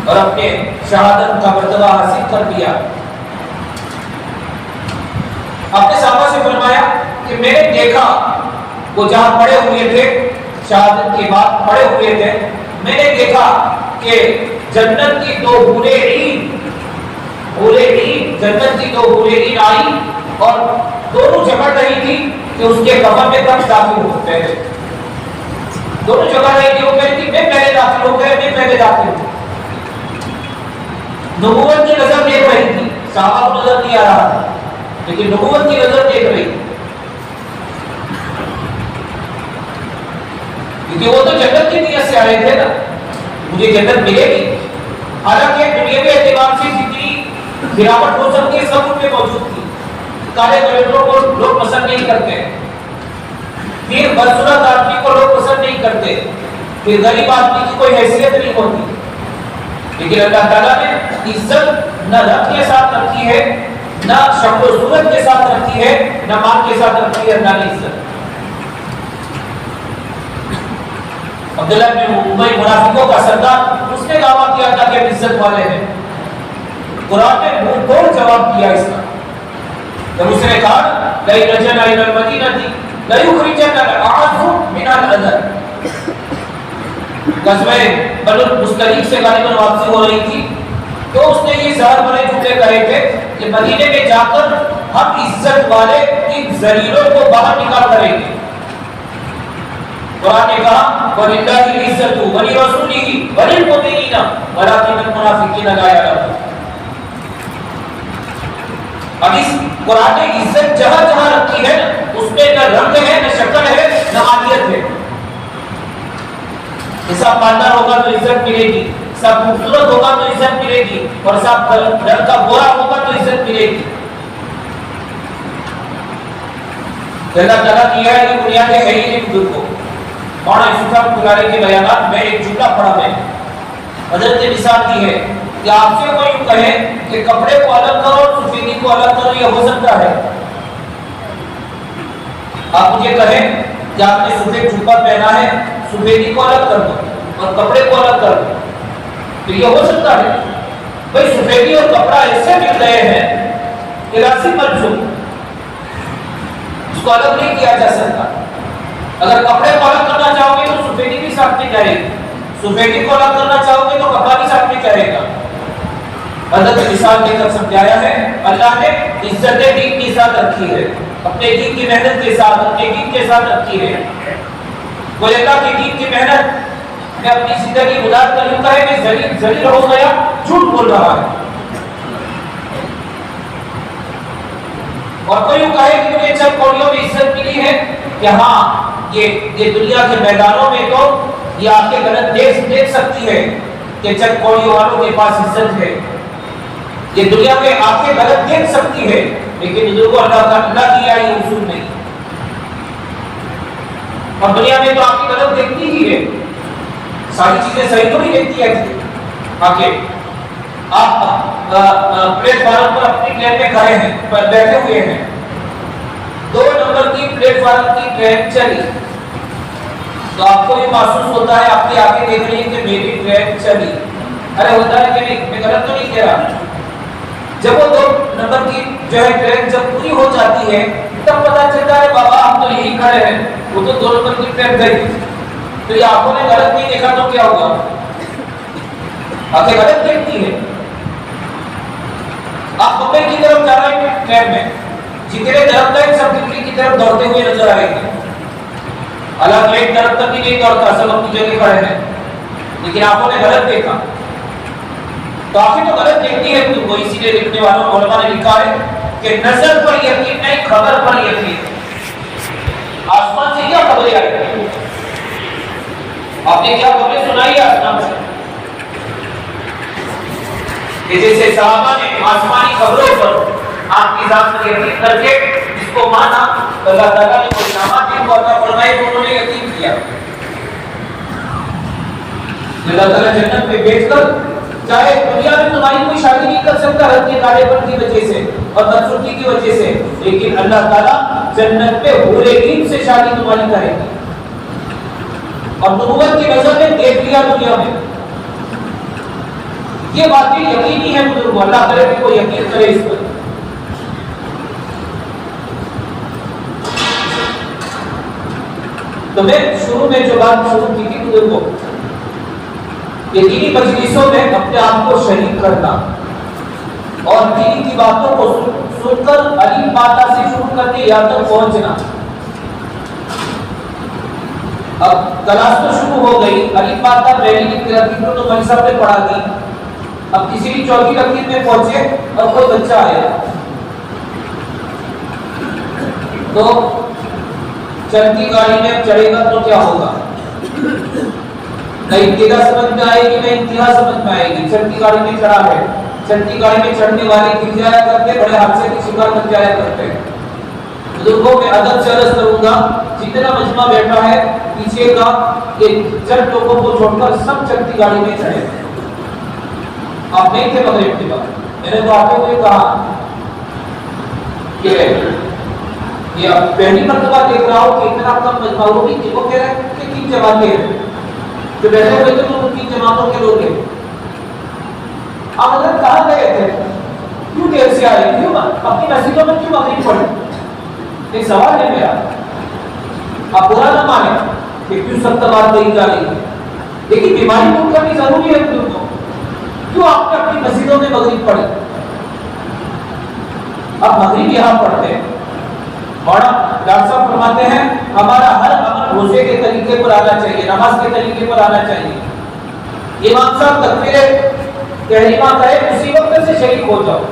اور اپنے شہادت کا مرتبہ حاصل کر لیا۔ آپ نے صحابہ سے فرمایا کہ میں نے دیکھا وہ جہاں پڑے ہوئے تھے شہادت کے بعد پڑے ہوئے تھے، میں نے دیکھا کہ جنت کی دو حوریں عین جنت کی دو حوریں عین آئی اور دونوں جگہ رہی تھی کہ اس کے کفن میں کب داخل ہو پہلے دونوں جگہ رہی تھی، وہ کہتی تھی میں پہلے داخل ہو گئے، میں پہلے داخل ہوں۔ نبوت کی نظر دیکھ رہی تھی، صحابہ کو نظر نہیں آ رہا تھا لیکن نبوت کی نظر دیکھ رہی تھی، کیونکہ وہ تو جنت کی نیت سے آئے تھے نا، مجھے جنت ملے گی، حالانکہ دنیاوی اعتبار سے جتنی گراوٹ ہو سکتی ہے سب ان میں موجود تھی، کالے کلروں کو لوگ پسند نہیں کرتے، پھر بدصورت آدمی کو لوگ پسند نہیں کرتے، پھر غریب آدمی کی کوئی حیثیت نہیں ہوتی. لیکن اللہ تعالیٰ نے عزت نہ رب کے ساتھ رکھی ہے، نہ شکل و صورت کے ساتھ رکھی ہے، نہ مال کے ساتھ رکھی ہے. اللہ نے عزت عبداللہ بن ابی منافقوں کا سردار، اس نے دعویٰ کیا تھا کہ ہم عزت والے ہیں. قرآن نے منہ توڑ جواب دیا اس کا جب اس نے کہا لئن رجعنا الى المدینہ لیخرجن الاعز منها الاذل. غزوہ بنو المصطلق سے غالباً واپسی ہو رہی تھی تو اس نے یہ زہر بھرے جملے کہے تھے کہ مدینے میں جا کر ہم عزت والے ان ذلیلوں کو باہر نکال کریں گے. قرآن نے کہا وَلِلَّهِ الْعِزَّةُ وَلِرَسُولِهِ وَلِلْمُؤْمِنِينَ وَلَكِنَّ الْمُنَافِقِينَ لَا يَعْلَمُونَ. اب اس قرآن نے عزت جہاں جہاں رکھی ہے اس میں نہ رنگ ہے، نہ شکل ہے، نہ مالیت ہے. حساب مالدار ہوگا تو عزت ملے گی، سب خوبصورت ہوگا تو عزت ملے گی، اور سب رنگ کا گورا ہوگا تو عزت ملے گی. اللہ تعالیٰ کی یہ بنیاد ہے ہی نہیں بزرگوں. مولانا یوسف صاحب کلاری کے بیانات میں ایک جملہ پڑھا میں حضرت نے مثال دی ہے کہ آپ سے کوئی کہے کہ کپڑے کو الگ کرو اور سفیدی کو الگ کرو، یہ ہو سکتا ہے؟ آپ مجھے کہیں کہ آپ نے سفید جوتا پہنا ہے، سفیدی کو الگ کر دو اور کپڑے کو الگ کر دو، تو یہ ہو سکتا ہے؟ بھائی سفیدی اور کپڑا ایسے مل رہے ہیں کہ راسی منسوخ، اس کو الگ نہیں کیا جا سکتا. اگر کپڑے کو الگ کرنا چاہو گے تو سفیدی بھی ساتھ میں جائے گی، سفیدی کو الگ کرنا چاہو گے تو کپڑا بھی ساتھ میں جائے گا. حضرت نے مثال دے کر سمجھایا ہے اللہ نے عزت دین کے ساتھ رکھی ہے، اپنے دین کی محنت کے ساتھ، اپنے دین کے ساتھ رکھی ہے. کوئی اللہ کے دین کی محنت میں اپنی زندگی گزار کر یوں کہے کہ ذلیل ہو گیا، جھوٹ بول رہا ہے. اور کوئی یوں کہے کہ مجھے چند کوڑیوں میں عزت ملی ہے کہ ہاں یہ دنیا کے میدانوں میں تو یہ آ کے غلط دیکھ سکتی ہے کہ چند کوڑیوں والوں کے پاس عزت ہے، یہ دنیا میں آ کے غلط دیکھ سکتی ہے، لیکن بزرگوں اللہ کی آئی اصول نہیں. اور دنیا میں تو آپ کی غلط دیکھتی ہی ہے، ساری چیزیں صحیح تو نہیں دیکھتی ہے. آگے آپ پلیٹ فارم پر اپنی ٹرین میں کھڑے ہیں، بیٹھے ہوئے ہیں، 2 نمبر کی پلیٹ فارم کی ٹرین چلی تو آپ کو یہ محسوس ہوتا ہے، آپ کی آنکھیں دیکھ رہی ہیں کہ میری ٹرین چلی. ارے ہوتا ہے کہ نہیں، میں غلط تو نہیں کہہ رہا. جب وہ 2 نمبر کی جو ہے ٹرین جب پوری ہو جاتی ہے تب پتا چلتا ہے بابا ہم تو یہی کھڑے ہیں، وہ تو 2 نمبر کی ٹرین گئی. تو یہ آنکھوں نے غلط نہیں دیکھا تو کیا ہوگا؟ آنکھیں غلط دیکھتی ہے. آپ بمبئی کی طرف جا رہے ہیں ٹرین میں، جتنے درخت ہیں سب دلی کی طرف دوڑتے ہوئے نظر آئے گے. حالانکہ ایک درخت تک بھی نہیں دوڑتا، سب اپنی جگہ کھڑے ہیں، لیکن آنکھوں نے غلط دیکھا. تو آنکھیں تو غلط دیکھتی ہے تو کوئی، اسی لیے لکھنے والوں علماء نے لکھا ہے کہ نظر پر یقین نہیں، خبر پر یقین. آسمان سے کیا خبریں آئی؟ آپ نے کیا خبریں سنائی آسمان سے؟ کہ جیسے صحابہ نے آسمانی خبروں پر آپ کی ذات پر یقین کر کے اس کو مانا، اللہ تعالیٰ نے کوئی انعامات ان کو عطا فرمائے تو انہوں نے یقین کیا. اللہ تعالیٰ جنت میں بیٹھ کر چاہے دنیا میں تمہاری کوئی شادی نہیں کر سکتا رد کے کالے پن کی وجہ سے اور بدسلوکی کی وجہ سے، لیکن اللہ تعالیٰ جنت میں حور عین سے شادی تمہاری کرے گی. اور نبوت کی نظر میں دیکھ لیا دنیا میں. یہ باتیں یقینی ہے بزرگوں، اللہ کرے کہ کوئی یقین کرے اس پر. تو میں شروع میں جو بات شروع کی تھی بزرگوں، کہ دینی مجلسوں میں اپنے آپ کو شریک کرنا اور دین کی باتوں کو سن کر علی ماتا سے شروع کر کے یہاں تک پہنچنا. اب کلاس تو شروع ہو گئی، علی ماتا پہلی لکیر تو مولوی صاحب نے پڑھا دی. اب تیسری چوتھی لکیر میں پہنچے اور کوئی بچہ آیا تو چلتی گاڑی میں چڑھے گا تو کیا ہوگا؟ نہ ابتدا سمجھ میں آئے گی نہ انتہا سمجھ میں آئے گی. چلتی گاڑی میں چڑھا ہے، چلتی گاڑی میں چڑھنے والے گر جایا کرتے، بڑے حادثے کی شکار بن جایا کرتے ہیں۔ بزرگوں میں ادب سے عرض کروں گا، جتنا مجمع بیٹھا ہے پیچھے کا کہ چند لوگوں کو چھوڑ کر سب چلتی گاڑی میں چڑھے۔ آپ نہیں تھے مغرب کے بعد، میں نے تو آتے ہوئے کہا کہ یہ پہلی مرتبہ دیکھ رہا ہوں کہ اتنا کم مجمع ہو بھی، وہ کہہ رہے ہیں کہ 3 جماعتیں ہیں جو بیٹھے ہوئے تھے، تو 3 جماعتوں کے لوگ ہیں۔ آپ حضرت کہاں گئے تھے؟ کیوں دیر سے آئے؟ کیوں اپنی مسجدوں میں کیوں مغرب پڑھی؟ ایک سوال ہے میرا، آپ برا نہ مانیں کہ کیوں سب بات نہیں جا رہی ہے، لیکن بیماری دور کرنی ضروری ہے بزرگوں، کیوں آپ نے اپنی مسجدوں میں مغرب پڑھی؟ اب مغرب یہاں پڑھتے ہیں اور ڈاکٹر صاحب فرماتے ہیں ہمارا ہر عمل روزے کے طریقے پر آنا چاہیے، نماز کے طریقے پر آنا چاہیے۔ امام صاحب تکبیر تحریمہ کہے اسی وقت سے شریک ہو جاؤ۔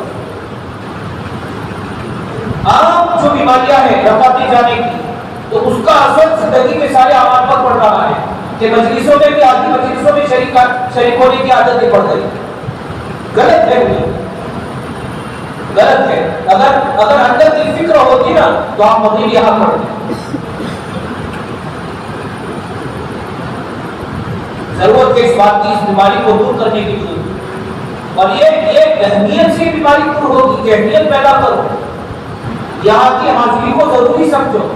عام جو بیماریاں ہیں رفاقی جانے کی، تو اس کا اثر زندگی کے سارے اعمال پر پڑ رہا ہے کہ مجلسوں میں بھی آدھی مجلسوں میں شریک ہونے کی عادت ہی پڑ گئی۔ غلط ہے، غلط ہے۔ اگر اندر کی فکر ہوتی نا تو آپ مغرب یہاں پڑھتے۔ ضرورت ہے اس بات کی، اس بیماری کو دور کرنے کی ضرورت، اور یہ اہمیت سے بیماری دور ہوگی، اہمیت پیدا کرو، یہاں کی حاضری کو ضروری سمجھو۔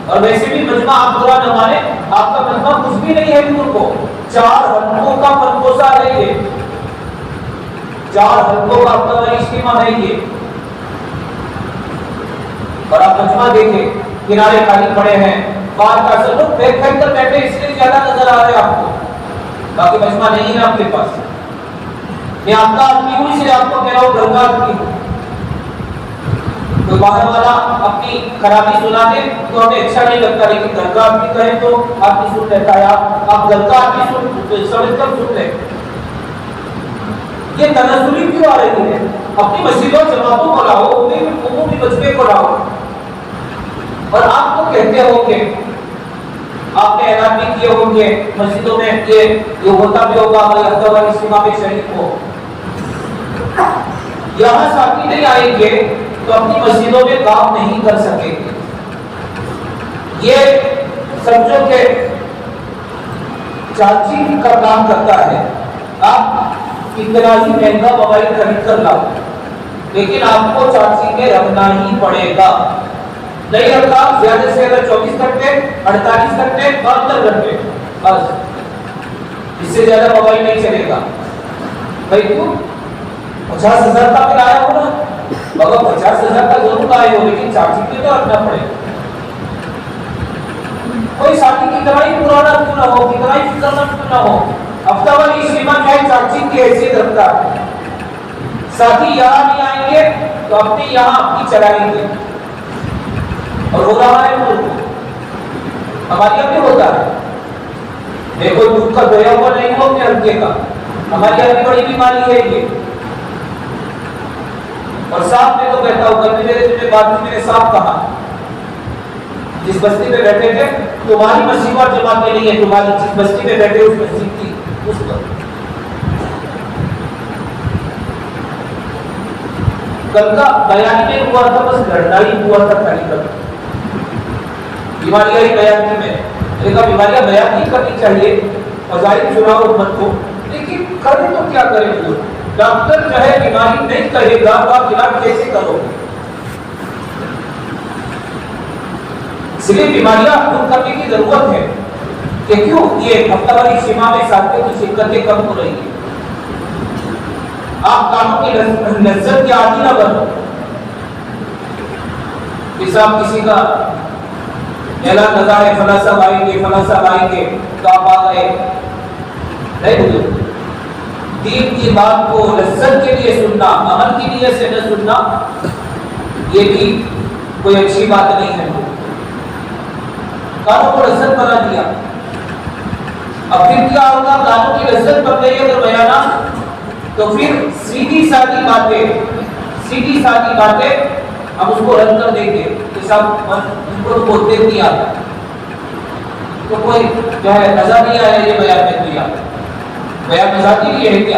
اور ویسے بھی مجمع آپ برا نہ مانے، آپ کا مجمع کچھ بھی نہیں ہے دور کو، 4 حلقوں کا منقوصہ ہے یہ، 4 حلقوں کا اپنا اجتماع ہے یہ۔ اور آپ مجمع دیکھیں، کنارے خالی پڑے ہیں، باہر کا سب لوگ بیٹھ کر بیٹھے، اس لیے زیادہ نظر آ رہے ہیں آپ کو، باقی مجمع نہیں ہے آپ کے پاس۔ میں آپ کا آدمی ہوں، اس لیے آپ کو کہہ رہا ہوں گھر کا آدمی ہوں۔ کوئی باہر والا اپنی خرابی سنا دے تو ہمیں اچھا نہیں لگتا، لیکن گھر کا آدمی کہے تو آدمی سن لیتا ہے، آپ گھر کا آدمی سمجھ کر سن لیں۔ یہ تنزلی کیوں آ رہی ہے؟ اپنی مسجدوں جماعتوں کو لاؤ، عمومی مجمع کو لاؤ، اور آپ کو کہتے ہو کہ آپ نے اعلان بھی کیے ہوں گے مسجدوں میں یہ ہوتا بھی ہوگا، ہفتہ وار اجتماع میں شریک ہو۔ یہاں ساتھی نہیں آئیں گے تو اپنی مسجدوں میں کام نہیں کر سکیں گے۔ یہ سمجھو کہ چاچی کا کام کرتا ہے، آپ اتنا ہی مہنگا موبائل خرید کر لاؤ، لیکن آپ کو چاچی میں رکھنا ہی پڑے گا۔ نہیں رکھا زیادہ سے زیادہ 24 گھنٹے، 48 گھنٹے، 72 گھنٹے، بس اس سے زیادہ موبائل نہیں چلے گا۔ بھائی کیوں؟ 50,000 کا بل آیا ہو نا، بابا 50,000 کا ضرور آئے ہو، لیکن چاچی پہ تو رکھنا پڑے گا۔ کوئی ساتھی کتنا ہی پرانا کیوں نہ ہو، کتنا ہی فکر مند کیوں نہ ہو، ہفتہ والی اجتماع جو ہے چاچی کی حیثیت رکھتا ہے۔ ساتھی یہاں نہیں آئیں گے تو اپنے یہاں اپنی چلائیں گے، اور ہو رہا ہے ہمارے یہاں بھی ہوتا ہے۔ میں کوئی دودھ کا دھویا ہوا نہیں ہو کہ ہلکے کا، ہماری یہاں بھی بڑی بیماری ہے یہ۔ اور صاحب میں تو کہتا ہوں، کبھی میرے بات میں نے صاحب کہا جس بستی میں بیٹھے تھے تمہاری مسجد اور جماعت میں نہیں ہے، تمہاری جس بستی میں بیٹھے اس مسجد کی اس پر۔ کل کا بیان میں ہوا تھا، بس لڑنا ہی ہوا تھا خالی کر بیماریاں ہی بیان کی میں نے کہا بیماریاں بیان نہیں کرنی چاہیے، فضائل سناؤ امت کو، لیکن کریں تو کیا کریں؟ وہ ڈاکٹر جو ہے بیماری نہیں کہے گا تو آپ علاج کیسے کرو گے؟ اس لیے بیماریاں دور کرنے کی ضرورت ہے کہ کیوں یہ ہفتہ واری اجتماع میں ساتھیوں کی شرکتیں کم ہو رہی ہیں۔ آپ کاموں کی لذت کے عادی نہ بنو کہ صاحب کسی کا اعلان لگا ہے فلاں صاحب آئیں گے، فلاں صاحب آئیں گے تو آپ آ گئے۔ نہیں بولے، دین کی بات کو لذت کے لیے سننا، عمل کی نیت سے نہ سننا، یہ بھی کوئی اچھی بات نہیں ہے۔ کانوں کو لذت بنا دیا، اب پھر کیا ہوگا؟ کانوں کی لذت بن گئی اگر بیانات، تو پھر سیدھی سادی باتیں ہم اس کو رد کر دیں گے کہ صاحب ان کو تو بولتے نہیں آتا، تو کوئی جو ہے مزہ نہیں آیا یہ بیان میں دیا، بیان مزاقی بھی ہے کیا؟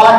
8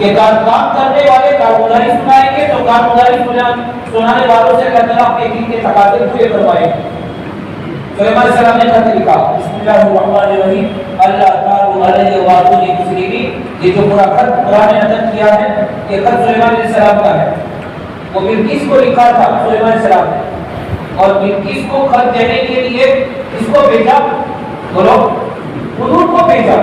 کہ کام کرنے والے کارگزاری سنائیں گے تو کارگزاری سنانے والوں سے اللہ تعالیٰ اپنے دین کے تقاضے پورے کروائیں گے۔ سلیمان علیہ السلام نے خط لکھا، بسم اللہ الرحمن الرحیم، اللہ تعالی علیہ وآلہ مسلمین۔ یہ جو پورا خط قرآن نے نازل کیا ہے یہ خط سلیمان علیہ السلام کا ہے۔ وہ بلقیس کو لکھا تھا سلیمان علیہ السلام نے، اور بلقیس کو خط دینے کے لیے اس کو بھیجا، بولو حضور کو بھیجا۔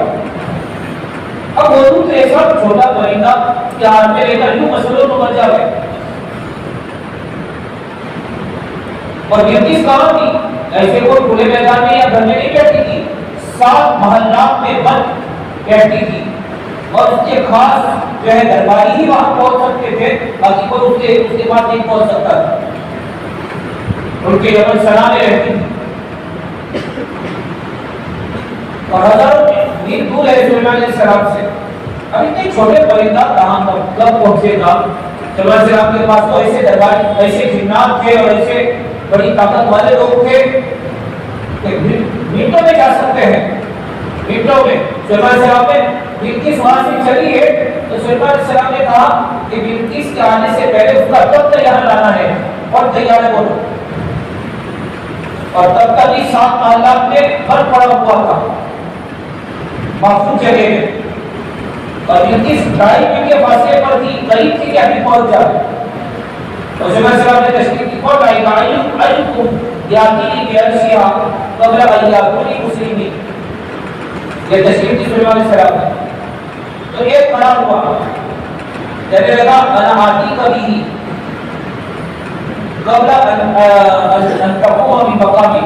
اب حضور ایسا چھوٹا پرندہ کہ ہاتھ میں لے کر یوں مسلوں تو مر جاوے، اور بلقیس کہاں تھی؟ ایسے کوئی کھلے میدان میں یا گھر میں نہیں بیٹھی تھی، 7 محلات میں بند بیٹھتی تھی، اور اس کے خاص جو ہے درباری ہی وہاں پہنچ سکتے تھے، باقی کوئی اس کے بعد نہیں پہنچ سکتا تھا۔ ان کے یمن سنا میں رہتی تھی، اور ہزاروں میل دور ہے سلیمان علیہ السلام سے۔ اب اتنے چھوٹے پرندہ کہاں کب پہنچے گا؟ سلیمان علیہ السلام کے پاس تو ایسے درباری، ایسے جنات تھے اور ایسے بڑی طاقت والے لوگ تھے کہ منٹوں میں جا سکتے ہیں، منٹوں میں۔ سلیمان علیہ السلام نے بلقیس وہاں سے چلی ہے تو سلیمان علیہ السلام نے کہا کہ بلقیس کے آنے سے پہلے اس کا تخت یہاں لانا ہے، اور تیار ہے بولو۔ اور تب تک ہی 7 محلات میں بند پڑا ہوا تھا محفوظ جگہ میں، اور بلقیس 2.5 میل کے فاصلے پر تھی، قریب تھی کہ ابھی پہنچ جائے۔ اور سلیمان علیہ السلام نے تشریف کی، کون آئے گا؟ ایوکم یاتینی بعرشہا قبل ان یاتونی مسلمین۔ یہ تشریف کی سلیمان علیہ السلام نے، تو ایک کھڑا ہوا، کہنے لگا انا آتیک بہ قبل ان تقوم من مقامک،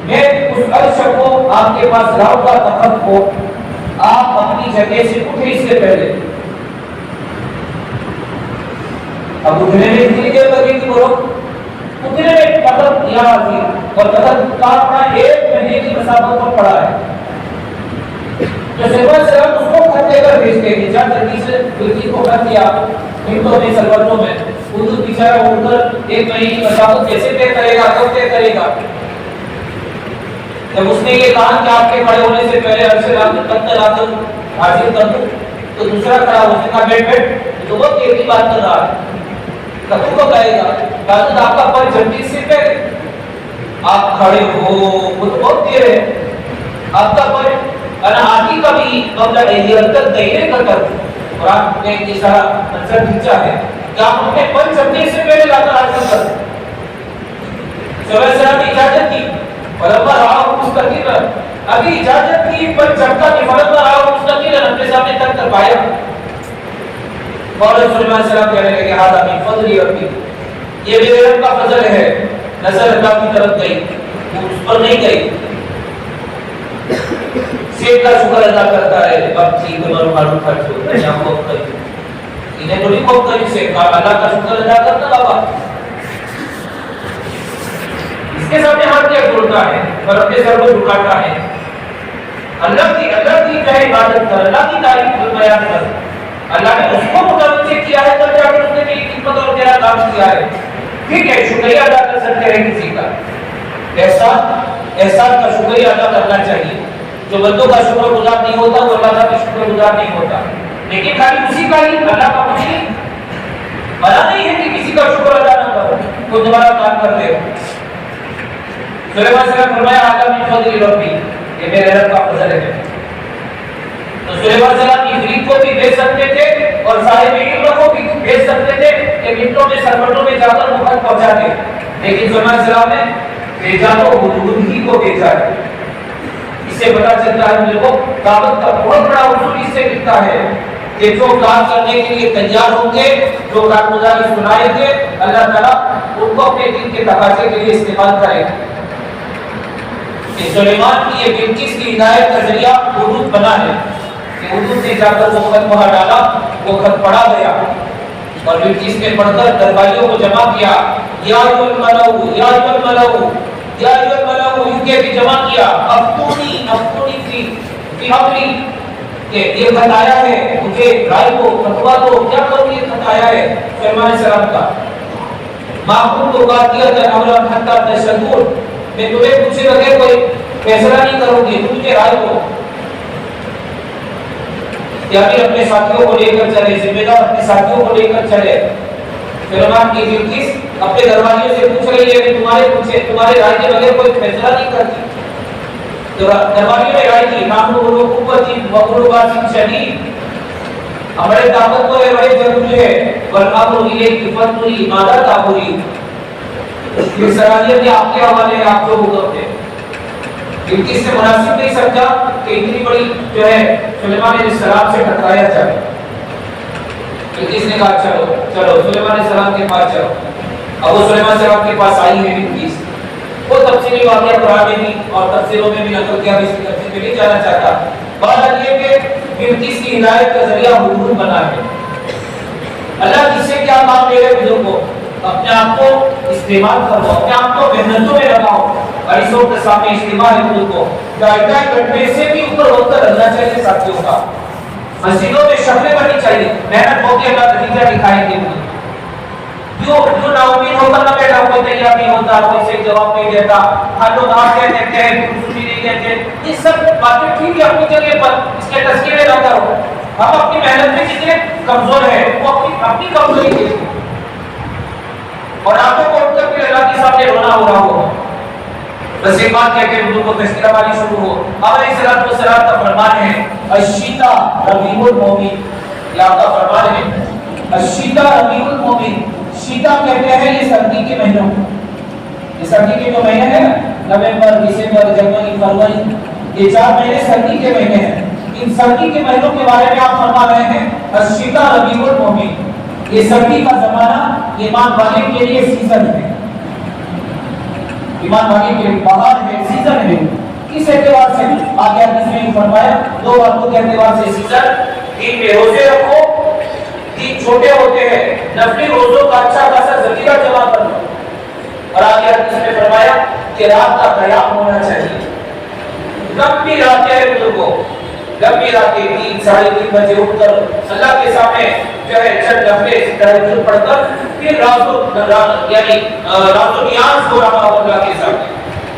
میں اس عرش کو آپ کے پاس لاؤں گا، تخت کو آپ اپنی جگہ سے اٹھے اس سے پہلے۔ اب اٹھنے میں کتنی دیر لگے گی بولو؟ اٹھنے میں تخت یہاں عظیم، اور تخت کا اپنا 1 مہینے کی مسافت پر پڑا ہے۔ تو سلیمان علیہ السلام اس کو خط دے کر بھیجتے ہیں، جا جلدی سے بلقیس کو خط دیا، منٹوں میں سلوٹوں میں۔ حضور بیچارہ اٹھ کر 1 مہینے کی مسافت کیسے طے کرے گا، کب طے کرے گا؟ جب اس نے یہ کہا کہ آپ کے کھڑے ہونے سے پہلے عرش لا کر تخت لا کر حاضر کر دوں، تو دوسرا کھڑا ہو سکا، بیٹھ بیٹھ، تو بہت دیر کی بات کر رہا ہے، کتوں کو کہے گا کہ آپ کا پر جلدی سے پہ آپ کھڑے ہو، وہ تو بہت دیر ہے، آپ کا پر انا آتی کبھی قبل ایدیتک دہیرے کا کر۔ قرآن نے یہ سارا منظر کھینچا ہے کہ آپ اپنے پر جمنے سے پہلے لا کر حاضر کر۔ سلیمان علیہ السلام نے اجازت کی، فلما رآہ مستقرا، ابھی اجازت کی پر جمتا کہ فلما رآہ مستقرا اپنے سامنے تک کر پایا۔ اور سلیمان علیہ السلام کہنے لگے ھذا من فضل ربی، یہ میرے رب کا فضل ہے، نظر اللہ کی طرف گئی، وہ اس پر نہیں گئی۔ سیب کا شکر ادا کرتا ہے، اب چیز معلوم خرچ ہوتا ہے، یہاں خوف کری، انہیں تو نہیں خوف کری سے کہا اللہ کا شکر ادا کرتا بابا۔ اس کے سامنے ہاتھ کیا جوڑتا ہے اور اپنے سر کو جھکاتا ہے، اللہ کی چاہے عبادت کر، اللہ کی تعریف بیان کر، اللہ نے اس کو متوجہ کیا ہے تب جا کر اس نے میری خدمت اور تیرا کام کیا ہے۔ ٹھیک ہے، شکریہ ادا کر سکتے ہیں کسی کا، احسان کا شکریہ ادا کرنا چاہیے۔ جو بندوں کا شکر گزار نہیں ہوتا وہ اللہ کا شکر گزار نہیں ہوتا، لیکن خالی اسی کا ہی، اللہ کا کچھ نہیں۔ منع نہیں ہے کہ کسی کا شکر ادا نہ کرو، کوئی دوبارہ کام کر دے۔ سلیمان علیہ السلام فرمایا ھذا من فضل ربی، یہ میرے رب کا فضل ہے۔ تو سلیمان علیہ السلام عفریت کو بھی بھیج سکتے تھے اور صاحب علم کو بھی بھیج سکتے تھے کہ منٹوں میں سربتوں میں جا کر وہ خط پہنچا دے، لیکن سلیمان علیہ السلام نے بھیجا تو حضور ہی کو بھیجا ہے۔ اس سے پتہ چلتا ہے میرے کو دعوت کا بہت بڑا اصول اس سے ملتا ہے کہ جو کام کرنے کے لیے تیار ہوں گے، جو کارگزاری سنائیں گے، اللہ تعالیٰ ان کو اپنے دین کے تقاضے کے لیے استعمال کرے گا۔ کہ سلیمان کی یہ بلقیس کی ہدایت کا ذریعہ حدود بنا ہے کہ حدود نے جا کر وہ خط وہاں ڈالا، وہ خط پڑھا گیا اور بلقیس نے پڑھ کر درباریوں کو جمع کیا، یا ایھا الملؤ یا ایھا الملؤ یا ایھا الملؤ، ان کے بھی جمع کیا، افتونی فی امری، کہ یہ خط آیا ہے، مجھے رائے دو، فتویٰ دو، کیا کروں یہ خط آیا ہے سلیمان علیہ السلام کا۔ ما کنت قاضیۃ امرا حتی تشهدون، میں تمہیں پوچھے بغیر کوئی فیصلہ نہیں کروں گی، تم مجھے رائے دو۔ کہ امیر اپنے ساتھیوں کو لے کر چلے، ذمہ دار اپنے ساتھیوں کو لے کر چلے۔ سلیمان کی بلقیس اپنے درباریوں سے پوچھ رہی ہے کہ تمہارے رائے کے بغیر کوئی فیصلہ نہیں کرتی۔ درباریوں نے رائے دی، نام کو قوتی مغلوبات شدید، ہمارے طاقتور ہے، بڑے ضروری ہے، والامر الیک فانظری ماذا تأمرین، یہ صلاحیت آپ کے حوالے ہے، آپ جو حکم دیں۔ بلقیس نے مناسب نہیں سمجھا کہ اتنی بڑی جو ہے سلیمان علیہ السلام سے ٹکرایا جائے۔ بلقیس نے کہا چلو چلو سلیمان علیہ السلام کے پاس چلو۔ اب وہ سلیمان علیہ السلام کے پاس آئی ہے بلقیس، وہ تفصیلی واقعہ قرآن میں بھی اور تفسیروں میں بھی نقل کیا، اس کی تفصیل میں نہیں جانا چاہتا۔ بات یہ کہ بلقیس کی ہدایت کا ذریعہ حضور بنا ہے۔ اللہ کس سے کیا کام لے رہے بزرگوں، اپنے آپ کو استعمال کرو، اپنے آپ کو محنتوں میں لگاؤ۔ عیسوں کے سامنے اجتماع ہے حضور کو گھنٹہ گھنٹے سے بھی اوپر وقت رہنا چاہیے ساتھیوں کا، مسجدوں میں شکلیں بننی چاہیے، محنت ہوتی ہے، اللہ نتیجہ دکھائیں گے۔ جو نا امید ہو کر نہ بیٹھا، کوئی تیار نہیں ہوتا، کوئی صحیح جواب نہیں دیتا، ہر لوگ آپ کہتے ہیں سنی نہیں دیتے، یہ سب باتیں ٹھیک ہے اپنی جگہ پر، اس کے تذکرے میں رہتا ہو۔ ہم اپنی محنت میں جتنے کمزور ہیں وہ اپنی کمزوری دیکھیں، اور آنکھوں کو اٹھ کر کے اللہ کے سامنے رونا ہو رہا ہو۔ بس ایک بات کہہ کے حضور کو تذکرہ والی شروع ہو۔ آپ علیہ الصلوۃ والسلام کا فرمان ہے الشیتا ربیع المومن، یہ آپ کا فرمان ہے الشیتا ربیع المومن۔ شیتا کہتے ہیں یہ سردی کے مہینوں، یہ سردی کے جو مہینے ہیں نومبر، دسمبر، جنوری، فروری، یہ 4 مہینے سردی کے مہینے ہیں۔ ان سردی کے مہینوں کے بارے میں آپ فرما رہے ہیں الشیتا ربیع المومن، یہ سردی کا زمانہ ایمان والے کے لیے سیزن ہے، ایمان والے کے لیے بہار ہے، سیزن ہے۔ کس اعتبار سے آگے حدیث میں فرمایا 2 باتوں کے اعتبار سے سیزن، دن میں روزے رکھو، دن چھوٹے ہوتے ہیں، نفلی روزوں کا اچھا خاصا ذخیرہ جمع کر لو، اور آگے حدیث میں فرمایا کہ رات کا قیام ہونا چاہیے، لمبی راتیں ہیں بزرگوں، لمبی راتیں 3 ساڑھے 3 بجے اٹھ کر اللہ کے سامنے جو ہے چند نفلے تہجد پڑھ کر پھر رات و نیاز ہو رہا ہو اللہ کے سامنے،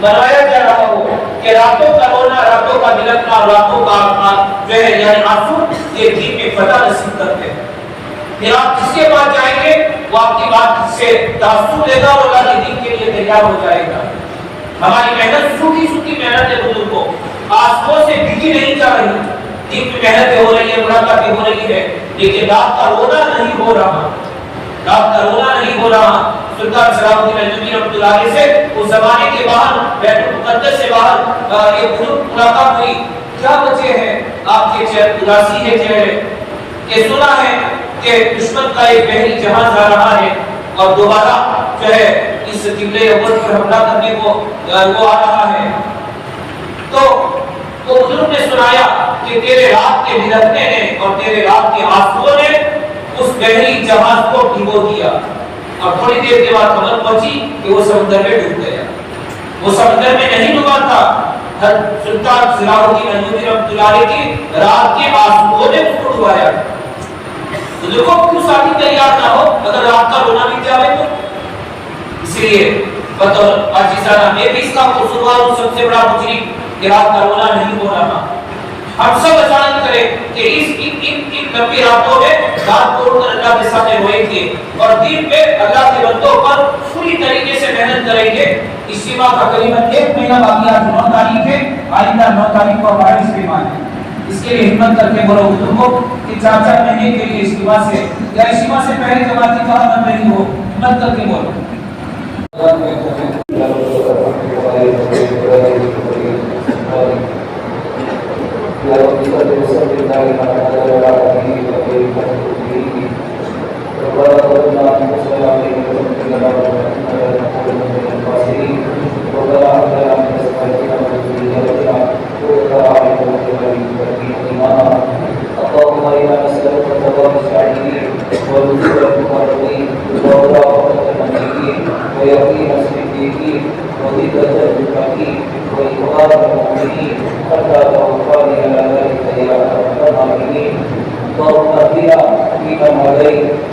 منایا جا رہا ہو کہ راتوں کا رونا، راتوں کا بلکنا، راتوں کا جو ہے یعنی آنسو یہ دین میں فتح نصیب کرتے ہیں۔ پھر آپ جس کے پاس جائیں گے وہ آپ کی بات سے تاثر لے گا اور اللہ کے دین کے لیے تیار ہو جائے گا۔ ہماری محنت سوکھی سوکھی محنت ہے بزرگوں، آنسوؤں سے بھیگی نہیں جا رہی، دین کی محنتیں ہو رہی ہے، ملاقاتیں ہو رہی ہے، لیکن رات کا رونا نہیں ہو رہا، رات کا رونا نہیں ہو رہا۔ سلطان صلاح الدین ایوبی رحمۃ اللہ علیہ سے اس زمانے کے باہر بیت المقدس سے باہر ایک بزرگ ملاقات ہوئی، کیا وجہ ہے آپ کے چہرے اداسی ہے چہرے، کہ سنا ہے کہ دشمن کا ایک بحری جہاز آ رہا ہے اور دوبارہ جو ہے اس قبلہ اول پر حملہ کرنے کو وہ آ رہا ہے، تو وہ بزرگ نے سنایا کہ تیرے رات کے بلکنے نے اور تیرے رات کے آنسوؤں نے اس بحری جہاز کو ڈبو دیا، اور تھوڑی دیر کے بعد خبر پہنچی کہ وہ سمندر میں ڈوب گیا۔ وہ سمندر میں نہیں ڈوبا تھا، سلطان صلاح الدین ایوبی رحمۃ اللہ علیہ کی رات کے آنسوؤں نے اس کو ڈبایا۔ بزرگوں کیوں ساتھی تیار نہ ہو اگر رات کا رونا بھی جائے تو؟ اس لیے بطور عاجزانہ میں بھی اس کا قصوروار ہوں، سب سے بڑا مجرم کہ رات کا رونا نہیں ہو رہا۔ ہم سب اچانک کریں کہ ان لمبی راتوں میں رات توڑ کر اللہ کے سامنے روئیں گے اور دین پہ اللہ کے بندوں پر پوری طریقے سے محنت کریں گے۔ اجتماع کا قریباً 1 مہینہ باقی، آج 9 تاریخ ہے، آئندہ 9 تاریخ کو ہمارا اجتماع ہے۔ اس کے لیے ہمت کر کے بولو بزرگوں کہ 4 مہینے کے لیے اجتماع سے یا اجتماع سے پہلے جماعتی کہاں بن رہی ہو، ہمت کر کے بولو۔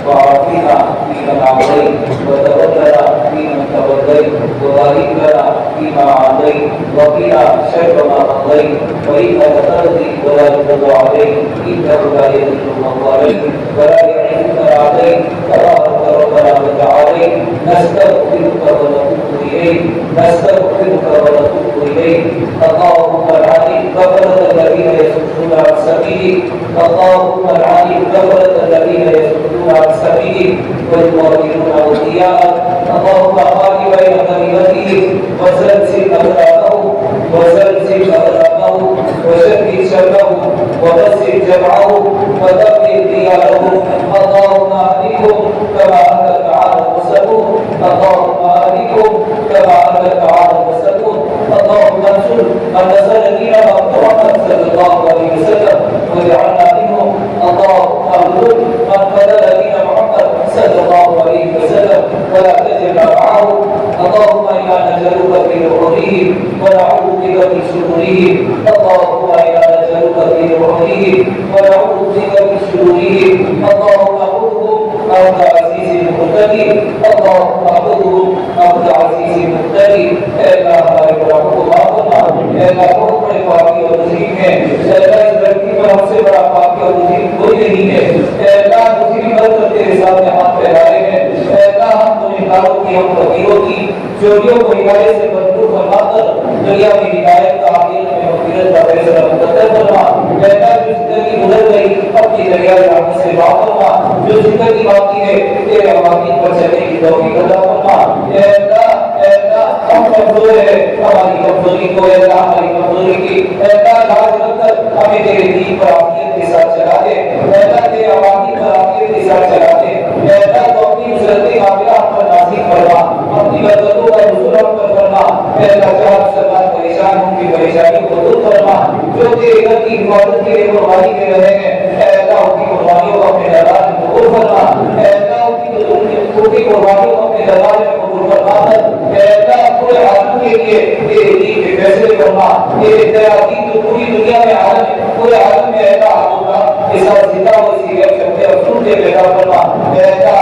وعافنا فيمن عافيت وتولنا فيمن توليت توليت وبارك لنا فيما أعطيت وقنا شر ما قضيت وإنك تقضي ولا يقضى عليك إنه لا يذل من واليت ولا يعز من عاديت تبارك ربنا وتعالى نستغفرك ونتوب إليك نستغفرك ونتوب إليك اللهم العليم كفرة الذين يصدون عن سبيلك اللهم العليم كفرة الذين يصدون عن سبيلك ويقاتلون أولياءك اللهم خالف بين كلمتهم وزلزل أخلاقهم وزلزل أخلاقهم وشتت شملهم وبسط جمعهم ودمر ديارهم اللهم أهلكهم كما أهلك عاد وثمود اللهم أهلكهم كما أهلك عاد وثمود اللهم انصر من نصر دين محمد صلى الله عليه وسلم واجعلنا منهم اللهم اغفر من خذل دين محمد صلى الله عليه وسلم ولا تجعل معه اللهم انا نجعلك في نحورهم ونعوذ بك من شرورهم اللهم انا نجعلك في نحورهم ونعوذ بك من شرورهم اللهم خذهم أنت عزيز مقتدر اللهم خذهم أنت عزيز مقتدر اے ہمارے رحمت اے اللہ بہت بڑے پاکی اور عظیم ہے اے اللہ اس دھرتی پر ہم سے بڑا پاکی اور عظیم کوئی نہیں ہے اے اللہ عظیم برکت تیرے سامنے ہاتھ پھیلائے ہیں اے اللہ ہم گنہگاروں کی ہم فقیروں کی چوریوں کو ہدایت سے مجبور فرما کر دنیا میں ہدایت کا آخرت میں مغفرت کا فیصلہ مقدر فرما اے اللہ جو زندگی گزر گئی اپنی دریائے رحمت سے معاف فرما جو زندگی باقی ہے تیرے حوالے پر چلنے کی توفیق عطا فرما اے اللہ ہم کمزور ہیں ہماری کمزوری کو اے اللہ ہماری کمزوری کی اے اللہ لاج رکھ کر ہمیں تیرے دین پر عافیت کے ساتھ چلا دے اے اللہ تیرے عوامل پر عافیت کے ساتھ چلا دے اے اللہ تو اپنی نصرت کاملہ ہم پر نازل فرما اپنی برکتوں کا نزول ہم پر فرما اے اللہ جہاں مسلمان پریشان ہوں کی پریشانی کو دور فرما جو تیرے گھر کی حفاظت کے لیے قربانی دے رہے ہیں اے اللہ ان کی قربانیوں کو اپنے دربار میں قبول فرما اے اللہ ان کی قربانیوں کو اپنے دربار میں قبول فرما اے اللہ پورے عالم کے لیے تیرے دین کے فیصلے فرما تیرا دین تو پوری دنیا میں عالم ہے پورے عالم میں ایسا عالم کا اس کا زندہ ہو اسی غیب شکتے اور سن کے پیدا فرما ایسا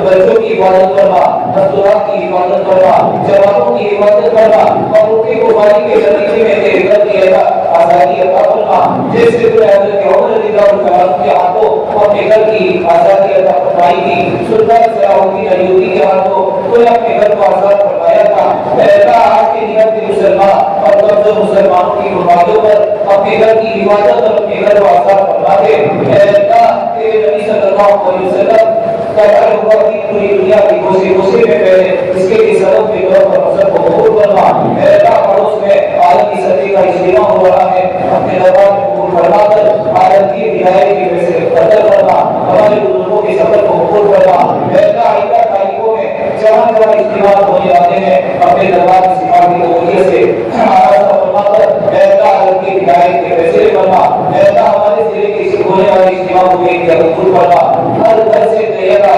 بچوں کی حفاظت فرما مزدورات کی حفاظت فرما جوانوں کی حفاظت فرما اور ان کی قربانی کے نتیجے میں تیرے گھر کی ایسا آزادی عطا فرما جس سے تو حضرت عمر رضی اللہ عنہ کے ہاتھوں اپنے گھر کی آزادی عطا فرمائی تھی سلطان صلاح الدین ایوبی کے ہاتھوں کوئی اپنے گھر کو آزاد فرمایا تھا ایسا آج کے نگہت کے مسلمان اور کمزور مسلمانوں کی قربانیوں پر اپنے گھر کی حفاظت اور اپنے گھر کو آزاد فرما دے ایسا تیرے نبی صلی اللہ علیہ وسلم کا گھر ہوا کہ پوری دنیا کی کوشش میں پہلے اس کے سبب کے طور پر مذہب کو قبول کرنا ایسا پڑوس میں عالمی سطح کا اجتماع ہو رہا ہے اپنے دربار میں قبول فرما کر عالم کی ہدایت کی وجہ سے قدر کرنا ہمارے بزرگوں کے سفر کو قبول کرنا ایسا آئندہ تاریخوں میں جہاں جہاں اجتماع ہونے والے ہیں اپنے دربار کی سفارت کی قبولیت سے آراستہ فرما کر ایسا عالم کی ہدایت کے فیصلے کرنا ایسا ہمارے ضلع کے ہونے والے اجتماع کو بھی قبول کرنا ہر گھر سے تیارہ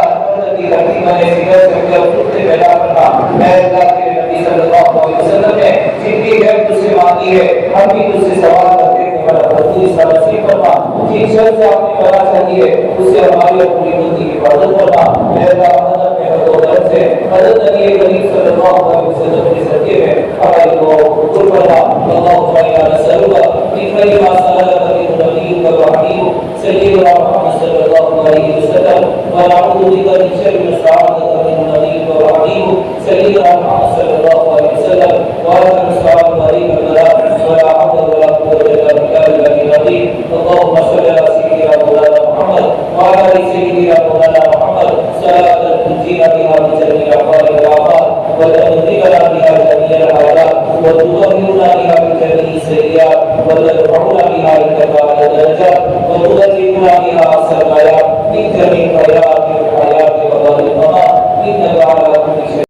کی دھرتی بنے فکر سے اپنے خود سے پیدا کرنا اے اللہ تیرے نبی صلی اللہ علیہ وسلم نے جن کی غیب تجھ سے مانگی ہے ہم بھی تجھ سے سوال کرتے ہیں میرا بھرپور سا نصیب فرما جن شر سے آپ نے بنا چاہیے اس سے ہماری اور پوری ملک کی حفاظت کرنا اے اللہ مدد میں حد و درد سے حضرت نبی کریم صلی اللہ علیہ وسلم کے صدقے میں ہماری دعا کو قبول کرنا اللهم انا نسألك من خير ما سألك منه نبيك وحبيبك سيدنا محمد صلى الله عليه وسلم ونعوذ بك من شر ما استعاذك منه نبيك وحبيبك سيدنا محمد صلى الله عليه وسلم وآخر السلام عليك البلاء ولا حول ولا قوة إلا بالله العلي العظيم اللهم صل على سيدنا مولانا محمد وعلى آل سيدنا مولانا محمد صلاة تنجينا بها من جميع الأحوال والآفات وتنزلنا بها جميع الحاجات وتطهرنا بها من جميع السيئات وترفعنا بها عندك على الدرجات وتبلغنا بها أقصى الغايات من جميع الخيرات في الحياة وبعد الممات إنك على كل شيء